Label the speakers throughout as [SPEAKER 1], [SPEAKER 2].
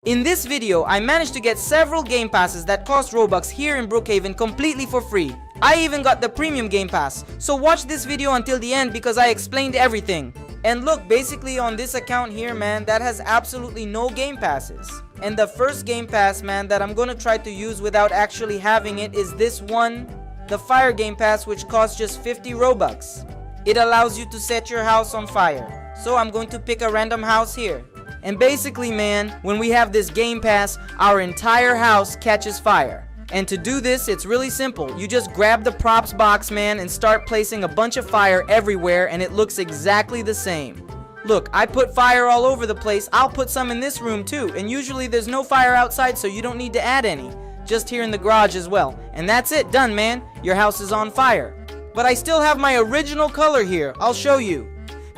[SPEAKER 1] In this video, I managed to get several game passes that cost Robux here in Brookhaven completely for free. I even got the premium game pass, so watch this video until the end because I explained everything. And look, basically on this account here, man, that has absolutely no game passes. And the first game pass, man, that I'm gonna try to use without actually having it is this one, the fire game pass, which costs just 50 Robux. It allows you to set your house on fire. So I'm going to pick a random house here. And basically, man, when we have this game pass, our entire house catches fire. And to do this, it's really simple. You just grab the props box, man, and start placing a bunch of fire everywhere, and it looks exactly the same. Look, I put fire all over the place. I'll put some in this room too. And usually there's no fire outside, so you don't need to add any. Just here in the garage as well. And that's it, done, man. Your house is on fire. But I still have my original color here. I'll show you.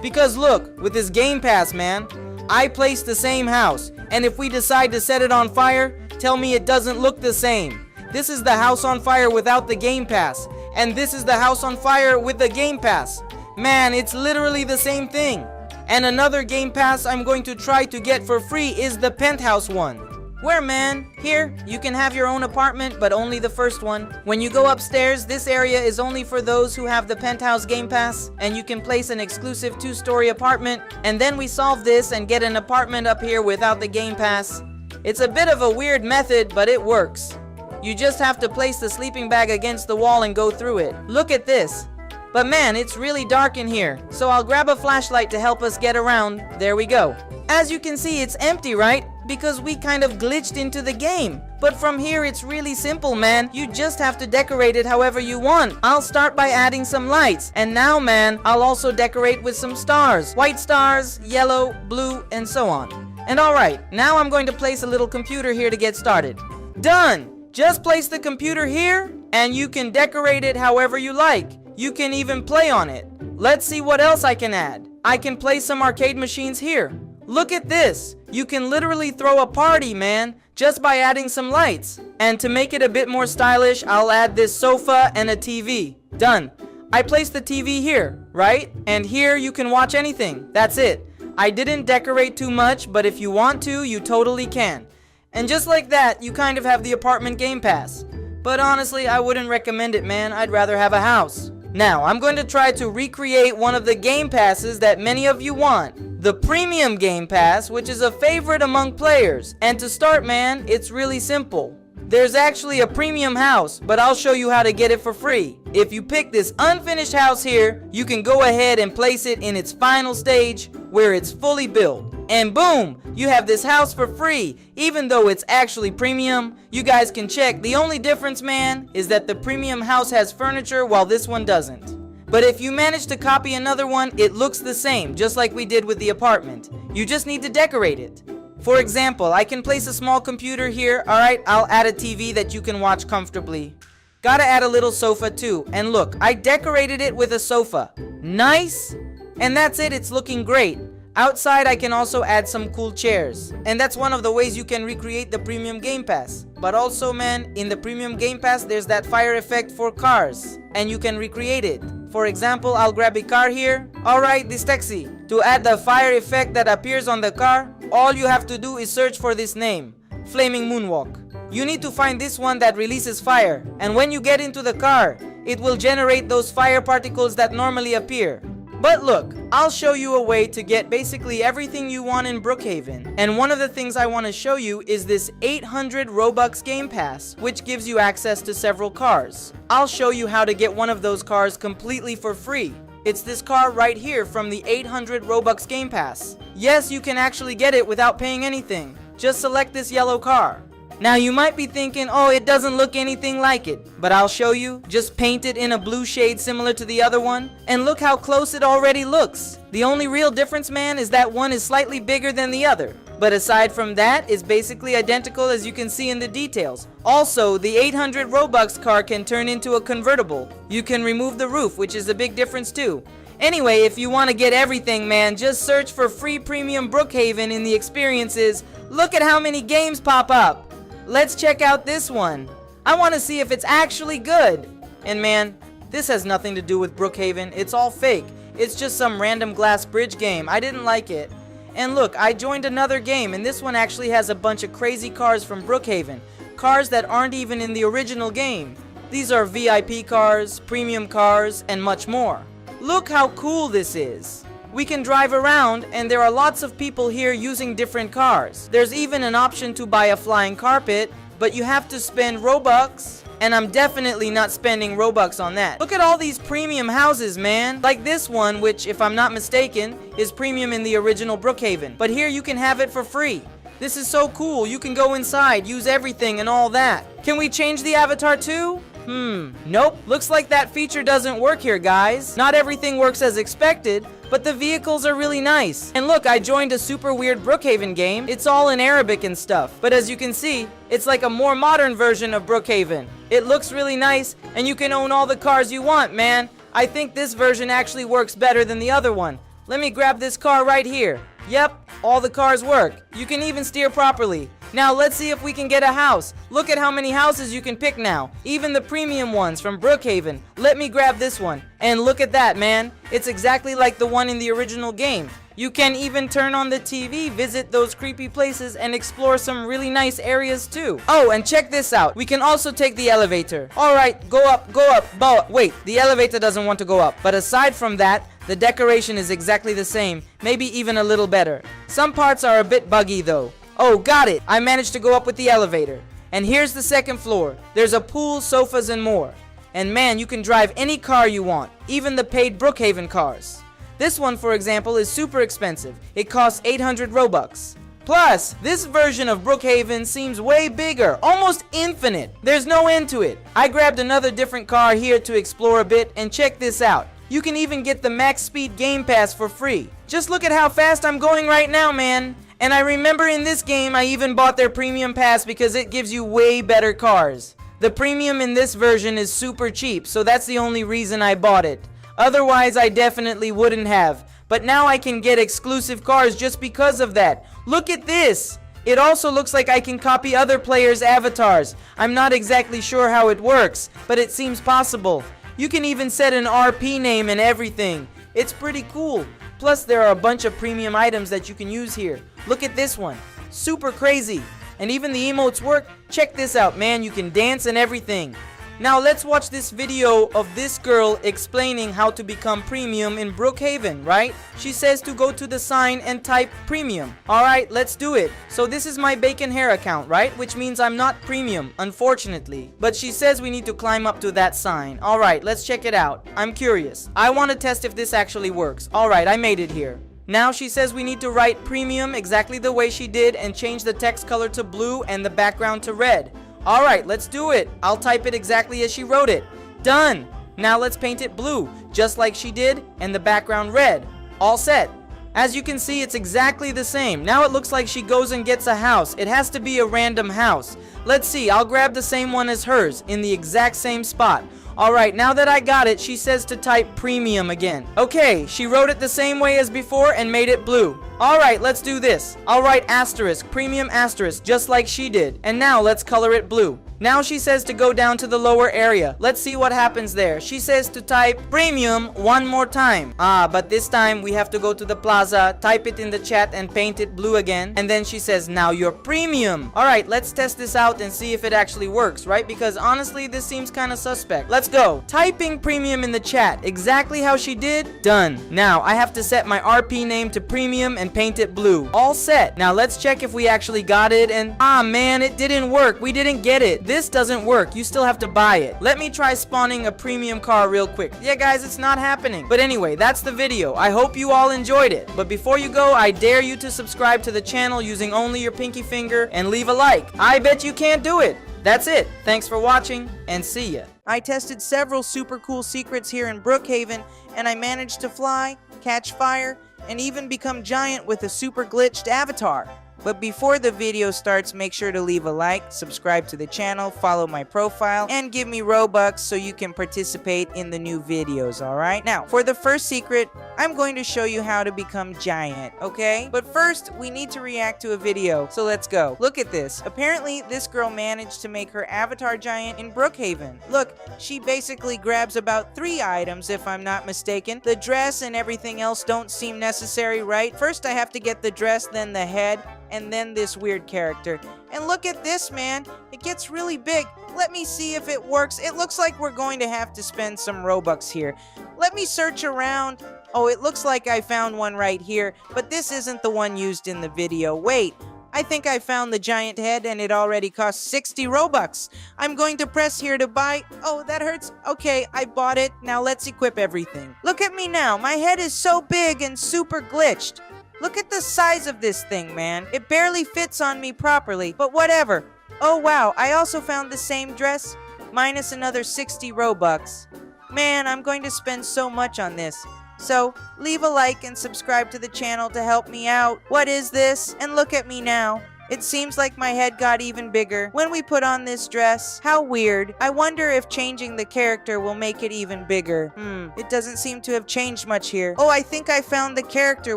[SPEAKER 1] Because look, with this game pass, man, I placed the same house. And if we decide to set it on fire, tell me it doesn't look the same. This is the house on fire without the game pass. And this is the house on fire with the game pass. Man, it's literally the same thing. And another game pass I'm going to try to get for free is the penthouse one. Where, man? Here, you can have your own apartment, but only the first one. When you go upstairs, this area is only for those who have the penthouse game pass, and you can place an exclusive 2-story apartment. And then we solve this and get an apartment up here without the game pass. It's a bit of a weird method, but it works. You just have to place the sleeping bag against the wall and go through it. Look at this. But man, it's really dark in here, so I'll grab a flashlight to help us get around. There we go. As you can see, it's empty, right? Because we kind of glitched into the game. But from here, it's really simple, man. You just have to decorate it however you want. I'll start by adding some lights. And now, man, I'll also decorate with some stars. White stars, yellow, blue, and so on. And alright, now I'm going to place a little computer here to get started. Done! Just place the computer here, and you can decorate it however you like. You can even play on it. Let's see what else I can add. I can place some arcade machines here. Look at this. You can literally throw a party, man, just by adding some lights. And to make it a bit more stylish, I'll add this sofa and a TV. Done. I placed the TV here, right? And here you can watch anything. That's it. I didn't decorate too much, but if you want to, you totally can. And just like that, you kind of have the apartment game pass. But honestly, I wouldn't recommend it, man. I'd rather have a house. Now, I'm going to try to recreate one of the game passes that many of you want. The premium game pass, which is a favorite among players. And to start, man, it's really simple. There's actually a premium house, but I'll show you how to get it for free. If you pick this unfinished house here, you can go ahead and place it in its final stage where it's fully built. And boom, you have this house for free. Even though it's actually premium, you guys can check. The only difference, man, is that the premium house has furniture while this one doesn't. But if you manage to copy another one, it looks the same, just like we did with the apartment. You just need to decorate it. For example, I can place a small computer here. Alright, I'll add a TV that you can watch comfortably. Gotta add a little sofa too. And look, I decorated it with a sofa. Nice! And that's it, it's looking great. Outside, I can also add some cool chairs. And that's one of the ways you can recreate the premium game pass. But also, man, in the premium game pass, there's that fire effect for cars. And you can recreate it. For example, I'll grab a car here. Alright, this taxi. To add the fire effect that appears on the car, all you have to do is search for this name, Flaming Moonwalk. You need to find this one that releases fire. And when you get into the car, it will generate those fire particles that normally appear. But look, I'll show you a way to get basically everything you want in Brookhaven. And one of the things I want to show you is this 800 Robux game pass, which gives you access to several cars. I'll show you how to get one of those cars completely for free. It's this car right here from the 800 Robux game pass. Yes, you can actually get it without paying anything. Just select this yellow car. Now you might be thinking, oh, it doesn't look anything like it. But I'll show you. Just paint it in a blue shade similar to the other one. And look how close it already looks. The only real difference, man, is that one is slightly bigger than the other. But aside from that, it's basically identical as you can see in the details. Also, the 800 Robux car can turn into a convertible. You can remove the roof, which is a big difference too. Anyway, if you want to get everything, man, just search for free premium Brookhaven in the experiences. Look at how many games pop up. Let's check out this one. I want to see if it's actually good. And man, this has nothing to do with Brookhaven. It's all fake. It's just some random glass bridge game. I didn't like it. And look, I joined another game, and this one actually has a bunch of crazy cars from Brookhaven. Cars that aren't even in the original game. These are VIP cars, premium cars, and much more. Look how cool this is. We can drive around, and there are lots of people here using different cars. There's even an option to buy a flying carpet, but you have to spend Robux, and I'm definitely not spending Robux on that. Look at all these premium houses, man. Like this one, which, if I'm not mistaken, is premium in the original Brookhaven. But here you can have it for free. This is so cool. You can go inside, use everything and all that. Can we change the avatar too? Nope. Looks like that feature doesn't work here, guys. Not everything works as expected, but the vehicles are really nice. And look, I joined a super weird Brookhaven game. It's all in Arabic and stuff. But as you can see, it's like a more modern version of Brookhaven. It looks really nice, and you can own all the cars you want, man. I think this version actually works better than the other one. Let me grab this car right here. Yep, all the cars work. You can even steer properly. Now let's see if we can get a house. Look at how many houses you can pick now. Even the premium ones from Brookhaven. Let me grab this one. And look at that, man. It's exactly like the one in the original game. You can even turn on the TV, visit those creepy places, and explore some really nice areas too. Oh, and check this out. We can also take the elevator. Alright, go up, but wait, the elevator doesn't want to go up. But aside from that, the decoration is exactly the same, maybe even a little better. Some parts are a bit buggy though. Oh, got it! I managed to go up with the elevator. And here's the second floor. There's a pool, sofas, and more. And man, you can drive any car you want, even the paid Brookhaven cars. This one, for example, is super expensive. It costs 800 Robux. Plus, this version of Brookhaven seems way bigger, almost infinite. There's no end to it. I grabbed another different car here to explore a bit, and check this out. You can even get the max speed game pass for free. Just look at how fast I'm going right now, man. And I remember in this game, I even bought their premium pass because it gives you way better cars. The premium in this version is super cheap, so that's the only reason I bought it. Otherwise, I definitely wouldn't have. But now I can get exclusive cars just because of that. Look at this! It also looks like I can copy other players' avatars. I'm not exactly sure how it works, but it seems possible. You can even set an RP name and everything. It's pretty cool. Plus, there are a bunch of premium items that you can use here. Look at this one. Super crazy. And even the emotes work. Check this out, man. You can dance and everything. Now let's watch this video of this girl explaining how to become premium in Brookhaven, right? She says to go to the sign and type premium. Alright, let's do it. So this is my bacon hair account, right? Which means I'm not premium, unfortunately. But she says we need to climb up to that sign. Alright, let's check it out. I'm curious. I want to test if this actually works. Alright, I made it here. Now she says we need to write premium exactly the way she did and change the text color to blue and the background to red. Alright, let's do it. I'll type it exactly as she wrote it. Done! Now let's paint it blue, just like she did, and the background red. All set. As you can see, it's exactly the same. Now it looks like she goes and gets a house. It has to be a random house. Let's see, I'll grab the same one as hers, in the exact same spot. Alright, now that I got it, she says to type premium again. Okay, she wrote it the same way as before and made it blue. Alright, let's do this. I'll write asterisk, premium asterisk, just like she did. And now let's color it blue. Now she says to go down to the lower area. Let's see what happens there. She says to type premium one more time. But this time we have to go to the plaza, type it in the chat and paint it blue again. And then she says, now you're premium. Alright, let's test this out and see if it actually works, right? Because honestly, this seems kind of suspect. Let's go. Typing premium in the chat, exactly how she did. Done. Now I have to set my RP name to premium and paint it blue. All set. Now let's check if we actually got it, and man, it didn't work. We didn't get it. This doesn't work. You still have to buy it. Let me try spawning a premium car real quick. Yeah guys, it's not happening. But anyway, that's the video. I hope you all enjoyed it. But before you go, I dare you to subscribe to the channel using only your pinky finger and leave a like. I bet you can't do it. That's it. Thanks for watching, and see ya. I tested several super cool secrets here in Brookhaven, and I managed to fly, catch fire, and even become giant with a super glitched avatar.
[SPEAKER 2] But before the video starts, make sure to leave a like, subscribe to the channel, follow my profile, and give me Robux so you can participate in the new videos, alright? Now, for the first secret, I'm going to show you how to become giant, okay? But first, we need to react to a video, so let's go. Look at this. Apparently, this girl managed to make her avatar giant in Brookhaven. Look, she basically grabs about 3 items, if I'm not mistaken. The dress and everything else don't seem necessary, right? First, I have to get the dress, then the head, and then this weird character. And look at this, man. It gets really big. Let me see if it works. It looks like we're going to have to spend some Robux here. Let me search around. Oh, it looks like I found one right here, but this isn't the one used in the video. Wait, I think I found the giant head and it already costs 60 Robux. I'm going to press here to buy. Oh, that hurts. Okay, I bought it. Now let's equip everything. Look at me now. My head is so big and super glitched. Look at the size of this thing, man. It barely fits on me properly, but whatever. Oh wow, I also found the same dress, minus another 60 Robux. Man, I'm going to spend so much on this. So, leave a like and subscribe to the channel to help me out. What is this? And look at me now. It seems like my head got even bigger when we put on this dress. How weird. I wonder if changing the character will make it even bigger. It doesn't seem to have changed much here. Oh, I think I found the character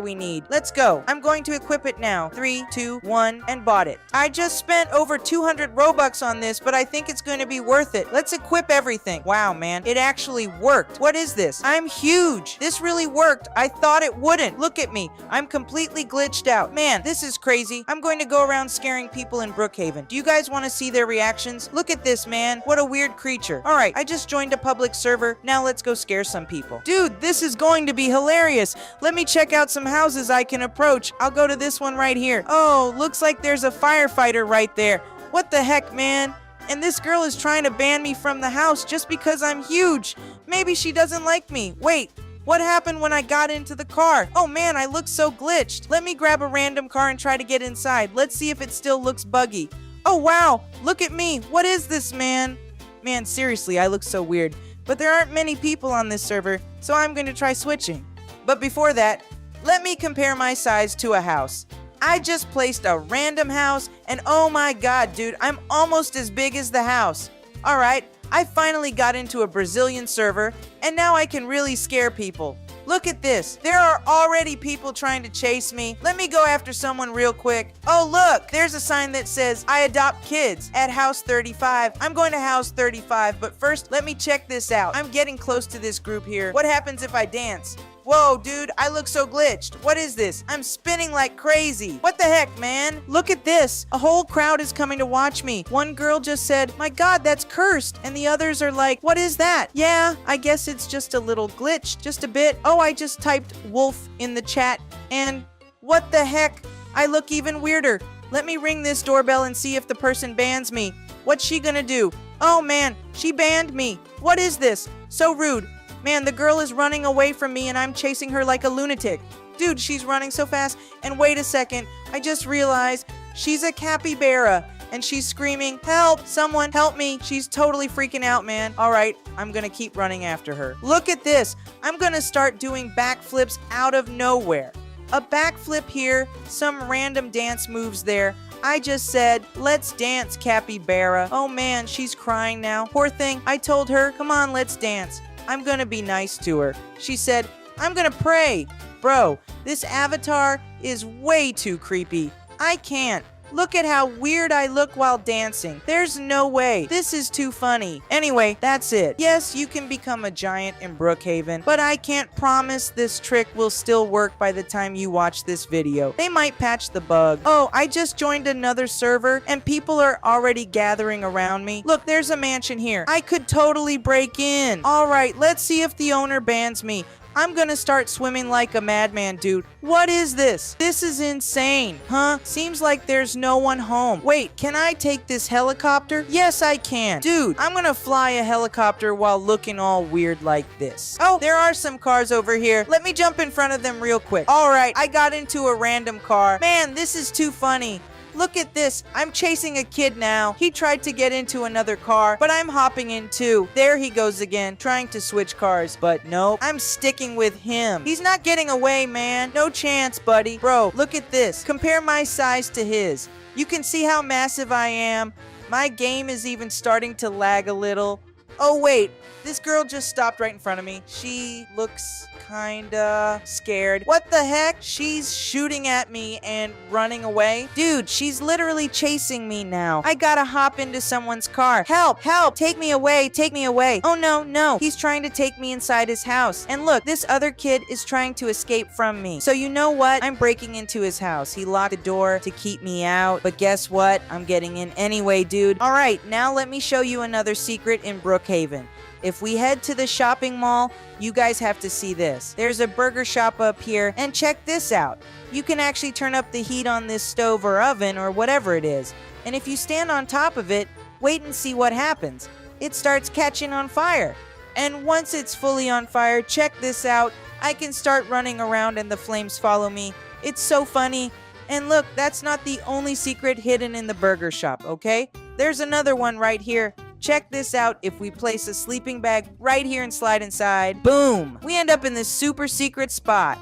[SPEAKER 2] we need. Let's go. I'm going to equip it now. 3, 2, 1, and bought it. I just spent over 200 Robux on this, but I think it's going to be worth it. Let's equip everything. Wow, man. It actually worked. What is this? I'm huge. This really worked. I thought it wouldn't. Look at me. I'm completely glitched out. Man, this is crazy. I'm going to go around scaring people in Brookhaven. Do you guys want to see their reactions? Look at this, man. What a weird creature. Alright, I just joined a public server. Now let's go scare some people. Dude, this is going to be hilarious. Let me check out some houses I can approach. I'll go to this one right here. Oh, looks like there's a firefighter right there. What the heck, man? And this girl is trying to ban me from the house just because I'm huge. Maybe she doesn't like me. Wait. What happened when I got into the car? Oh man, I look so glitched. Let me grab a random car and try to get inside. Let's see if it still looks buggy. Oh wow, look at me. What is this, man? Man, seriously, I look so weird. But there aren't many people on this server, so I'm going to try switching. But before that, let me compare my size to a house. I just placed a random house, and oh my god, dude, I'm almost as big as the house. Alright, I finally got into a Brazilian server, and now I can really scare people. Look at this. There are already people trying to chase me. Let me go after someone real quick. Oh, look. There's a sign that says, I adopt kids at house 35. I'm going to house 35, but first, let me check this out. I'm getting close to this group here. What happens if I dance? Whoa, dude, I look so glitched. What is this? I'm spinning like crazy. What the heck, man? Look at this. A whole crowd is coming to watch me. One girl just said, my god, that's cursed. And the others are like, what is that? Yeah, I guess it's just a little glitch. Just a bit. Oh, I just typed wolf in the chat. And what the heck? I look even weirder. Let me ring this doorbell and see if the person bans me. What's she gonna do? Oh man, she banned me. What is this? So rude. Man, the girl is running away from me and I'm chasing her like a lunatic. Dude, she's running so fast. And wait a second, I just realized she's a capybara and she's screaming, help, someone help me. She's totally freaking out, man. All right, I'm gonna keep running after her. Look at this. I'm gonna start doing backflips out of nowhere. A backflip here, some random dance moves there. I just said, let's dance, capybara. Oh man, she's crying now. Poor thing, I told her, come on, let's dance. I'm gonna be nice to her. She said, I'm gonna pray. Bro, this avatar is way too creepy. I can't. Look at how weird I look while dancing. There's no way. This is too funny. Anyway, that's it. Yes, you can become a giant in Brookhaven, but I can't promise this trick will still work by the time you watch this video. They might patch the bug. Oh, I just joined another server and people are already gathering around me. Look, there's a mansion here. I could totally break in. Alright, let's see if the owner bans me. I'm gonna start swimming like a madman, dude. What is this? This is insane. Huh? Seems like there's no one home. Wait, can I take this helicopter? Yes, I can. Dude, I'm gonna fly a helicopter while looking all weird like this. Oh, there are some cars over here. Let me jump in front of them real quick. Alright, I got into a random car. Man, this is too funny. look at this. I'm chasing a kid now. He tried to get into another car, but I'm hopping in too. There he goes again, trying to switch cars. But no, I'm sticking with him. He's not getting away, man. No chance, buddy. Bro, look at this. Compare my size to his. You can see how massive I am. My game is even starting to lag a little. Oh wait, this girl just stopped right in front of me. She looks kinda scared. What the heck? She's shooting at me and running away. Dude, she's literally chasing me now. I gotta hop into someone's car. Help, help, take me away, take me away. Oh no, no, he's trying to take me inside his house. And look, this other kid is trying to escape from me. So you know what? I'm breaking into his house. He locked the door to keep me out, but guess what? I'm getting in anyway, dude. All right, now let me show you another secret in Brookhaven. If we head to the shopping mall, you guys have to see this. There's a burger shop up here, and check this out. You can actually turn up the heat on this stove or oven or whatever it is. And if you stand on top of it, wait and see what happens. It starts catching on fire. And once it's fully on fire, check this out. I can start running around and the flames follow me. It's so funny. And look, that's not the only secret hidden in the burger shop, okay? There's another one right here. Check this out. If we place a sleeping bag right here and slide inside, boom, we end up in this super secret spot.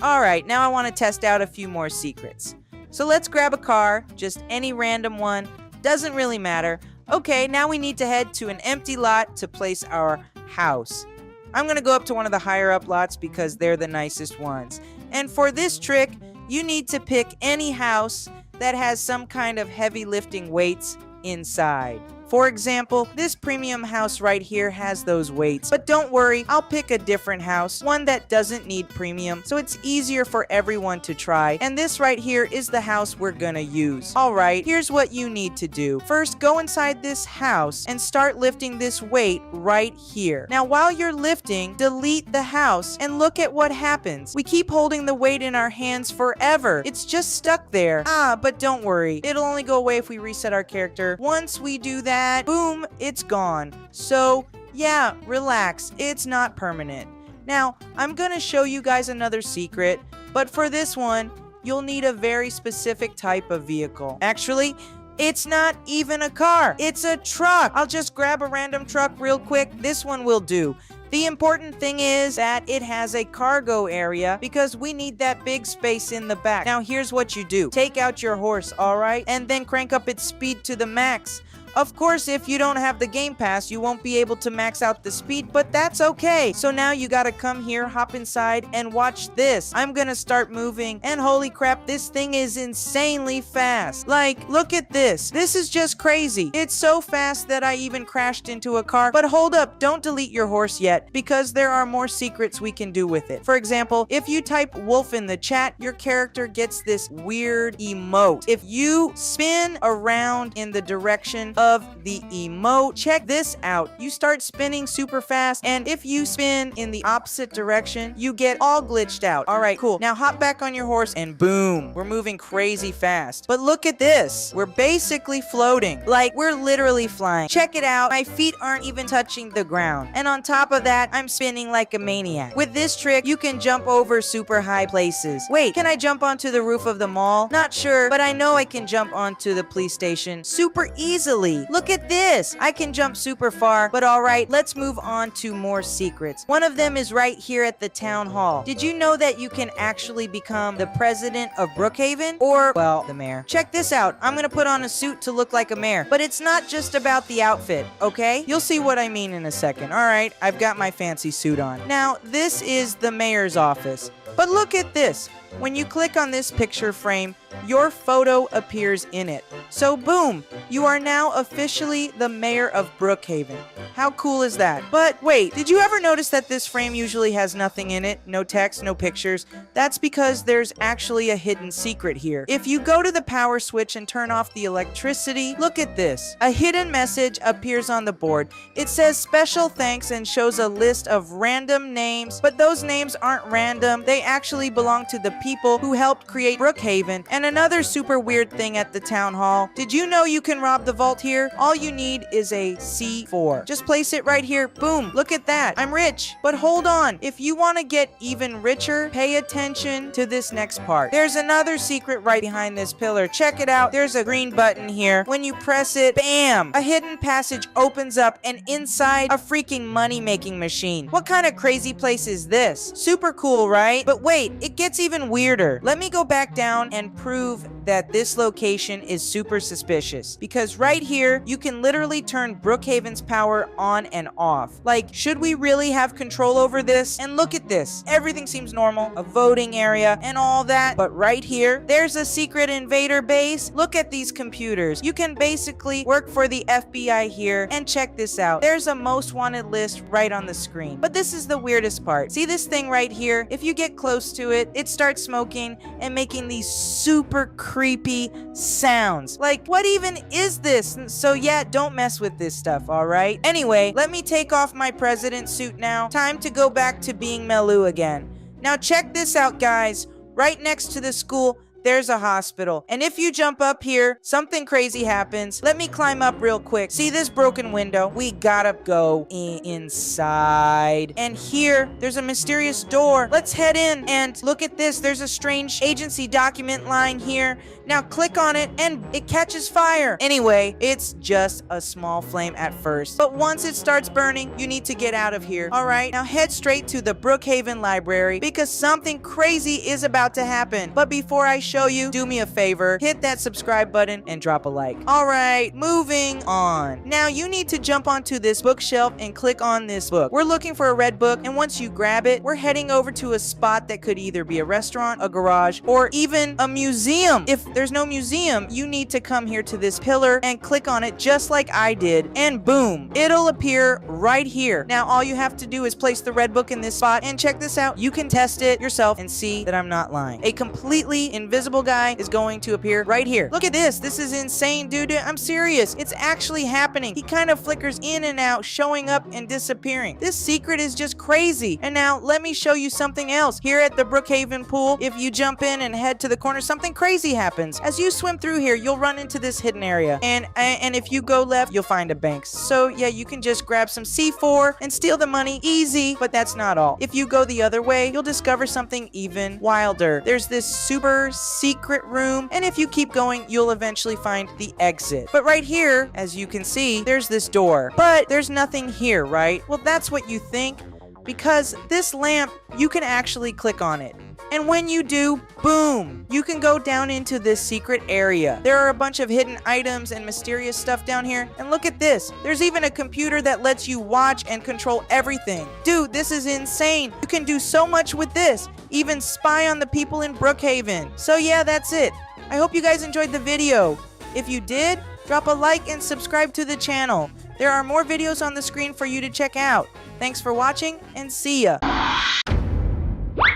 [SPEAKER 2] All right, now I want to test out a few more secrets. So let's grab a car, just any random one, doesn't really matter. Okay, now we need to head to an empty lot to place our house. I'm going to go up to one of the higher up lots because they're the nicest ones. And for this trick, you need to pick any house that has some kind of heavy lifting weights inside. For example, this premium house right here has those weights. But don't worry, I'll pick a different house, one that doesn't need premium, so it's easier for everyone to try. And this right here is the house we're gonna use. Alright, here's what you need to do. First, go inside this house and start lifting this weight right here. Now, while you're lifting, delete the house and look at what happens. We keep holding the weight in our hands forever. It's just stuck there. But don't worry. It'll only go away if we reset our character. Once we do that, boom, it's gone. So yeah, relax, it's not permanent. Now, I'm gonna show you guys another secret, but for this one, you'll need a very specific type of vehicle. Actually, it's not even a car, it's a truck. I'll just grab a random truck real quick. This one will do. The important thing is that it has a cargo area because we need that big space in the back. Now here's what you do. Take out your horse, alright? And then crank up its speed to the max. Of course, if you don't have the Game Pass, you won't be able to max out the speed, but that's okay. So now you gotta come here, hop inside, and watch this. I'm gonna start moving, and holy crap, this thing is insanely fast. Like, look at this. This is just crazy. It's so fast that I even crashed into a car. But hold up, don't delete your horse yet, because there are more secrets we can do with it. For example, if you type wolf in the chat, your character gets this weird emote. If you spin around in the direction of the emote, check this out. You start spinning super fast, and if you spin in the opposite direction, you get all glitched out. All right, cool. Now hop back on your horse, and boom, we're moving crazy fast. But look at this. We're basically floating. Like, we're literally flying. Check it out. My feet aren't even touching the ground. And on top of that, I'm spinning like a maniac. With this trick, you can jump over super high places. Wait, can I jump onto the roof of the mall? Not sure, but I know I can jump onto the police station super easily. Look at this. I can jump super far, but alright, let's move on to more secrets. One of them is right here at the town hall. Did you know that you can actually become the president of Brookhaven? Or, well, the mayor. Check this out. I'm gonna put on a suit to look like a mayor. But it's not just about the outfit, okay? You'll see what I mean in a second. Alright, I've got my fancy suit on. Now, this is the mayor's office. But look at this. When you click on this picture frame, your photo appears in it. So boom, you are now officially the mayor of Brookhaven. How cool is that? But wait, did you ever notice that this frame usually has nothing in it? No text, no pictures? That's because there's actually a hidden secret here. If you go to the power switch and turn off the electricity, look at this. A hidden message appears on the board. It says special thanks and shows a list of random names, but those names aren't random. They actually belong to the people who helped create Brookhaven. And another super weird thing at the town hall. Did you know you can rob the vault here? All you need is a C4. Just place it right here. Boom. Look at that. I'm rich. But hold on. If you want to get even richer, pay attention to this next part. There's another secret right behind this pillar. Check it out. There's a green button here. When you press it, bam! A hidden passage opens up and inside a freaking money-making machine. What kind of crazy place is this? Super cool, right? But wait, it gets even weirder. Let me go back down and prove that this location is super suspicious. Because right here, you can literally turn Brookhaven's power on and off. Like, should we really have control over this? And look at this. Everything seems normal. A voting area and all that. But right here, there's a secret invader base. Look at these computers. You can basically work for the FBI here. And check this out. There's a most wanted list right on the screen. But this is the weirdest part. See this thing right here? If you get close to it, it starts smoking and making these super creepy sounds. Like, what even is this? So yeah, don't mess with this stuff, alright? Anyway, let me take off my president suit now. Time to go back to being Melu again. Now check this out, guys. Right next to the school, there's a hospital. And if you jump up here, something crazy happens. Let me climb up real quick. See this broken window? We gotta go inside. And here, there's a mysterious door. Let's head in and look at this. There's a strange agency document lying here. Now click on it and it catches fire. Anyway, it's just a small flame at first. But once it starts burning, you need to get out of here. Alright, now head straight to the Brookhaven library because something crazy is about to happen. But before I show you, do me a favor, hit that subscribe button and drop a like. Alright, moving on. Now you need to jump onto this bookshelf and click on this book. We're looking for a red book, and once you grab it, we're heading over to a spot that could either be a restaurant, a garage, or even a museum. If there's no museum, you need to come here to this pillar and click on it just like I did, and boom, it'll appear right here. Now all you have to do is place the red book in this spot, and check this out. You can test it yourself and see that I'm not lying. A completely invisible guy is going to appear right here. Look at this. This is insane, dude. I'm serious. It's actually happening. He kind of flickers in and out, showing up and disappearing. This secret is just crazy. And now let me show you something else. Here at the Brookhaven pool, if you jump in and head to the corner, something crazy happens. As you swim through here, you'll run into this hidden area. And if you go left, you'll find a bank. So yeah, you can just grab some C4 and steal the money. Easy, but that's not all. If you go the other way, you'll discover something even wilder. There's this super secret room, and if you keep going, you'll eventually find the exit. But right here, as you can see, there's this door. But there's nothing here, right? Well, that's what you think, because this lamp, you can actually click on it. And when you do, boom, you can go down into this secret area. There are a bunch of hidden items and mysterious stuff down here. And look at this. There's even a computer that lets you watch and control everything. Dude, this is insane. You can do so much with this. Even spy on the people in Brookhaven. So yeah, that's it. I hope you guys enjoyed the video. If you did, drop a like and subscribe to the channel. There are more videos on the screen for you to check out. Thanks for watching, and see ya.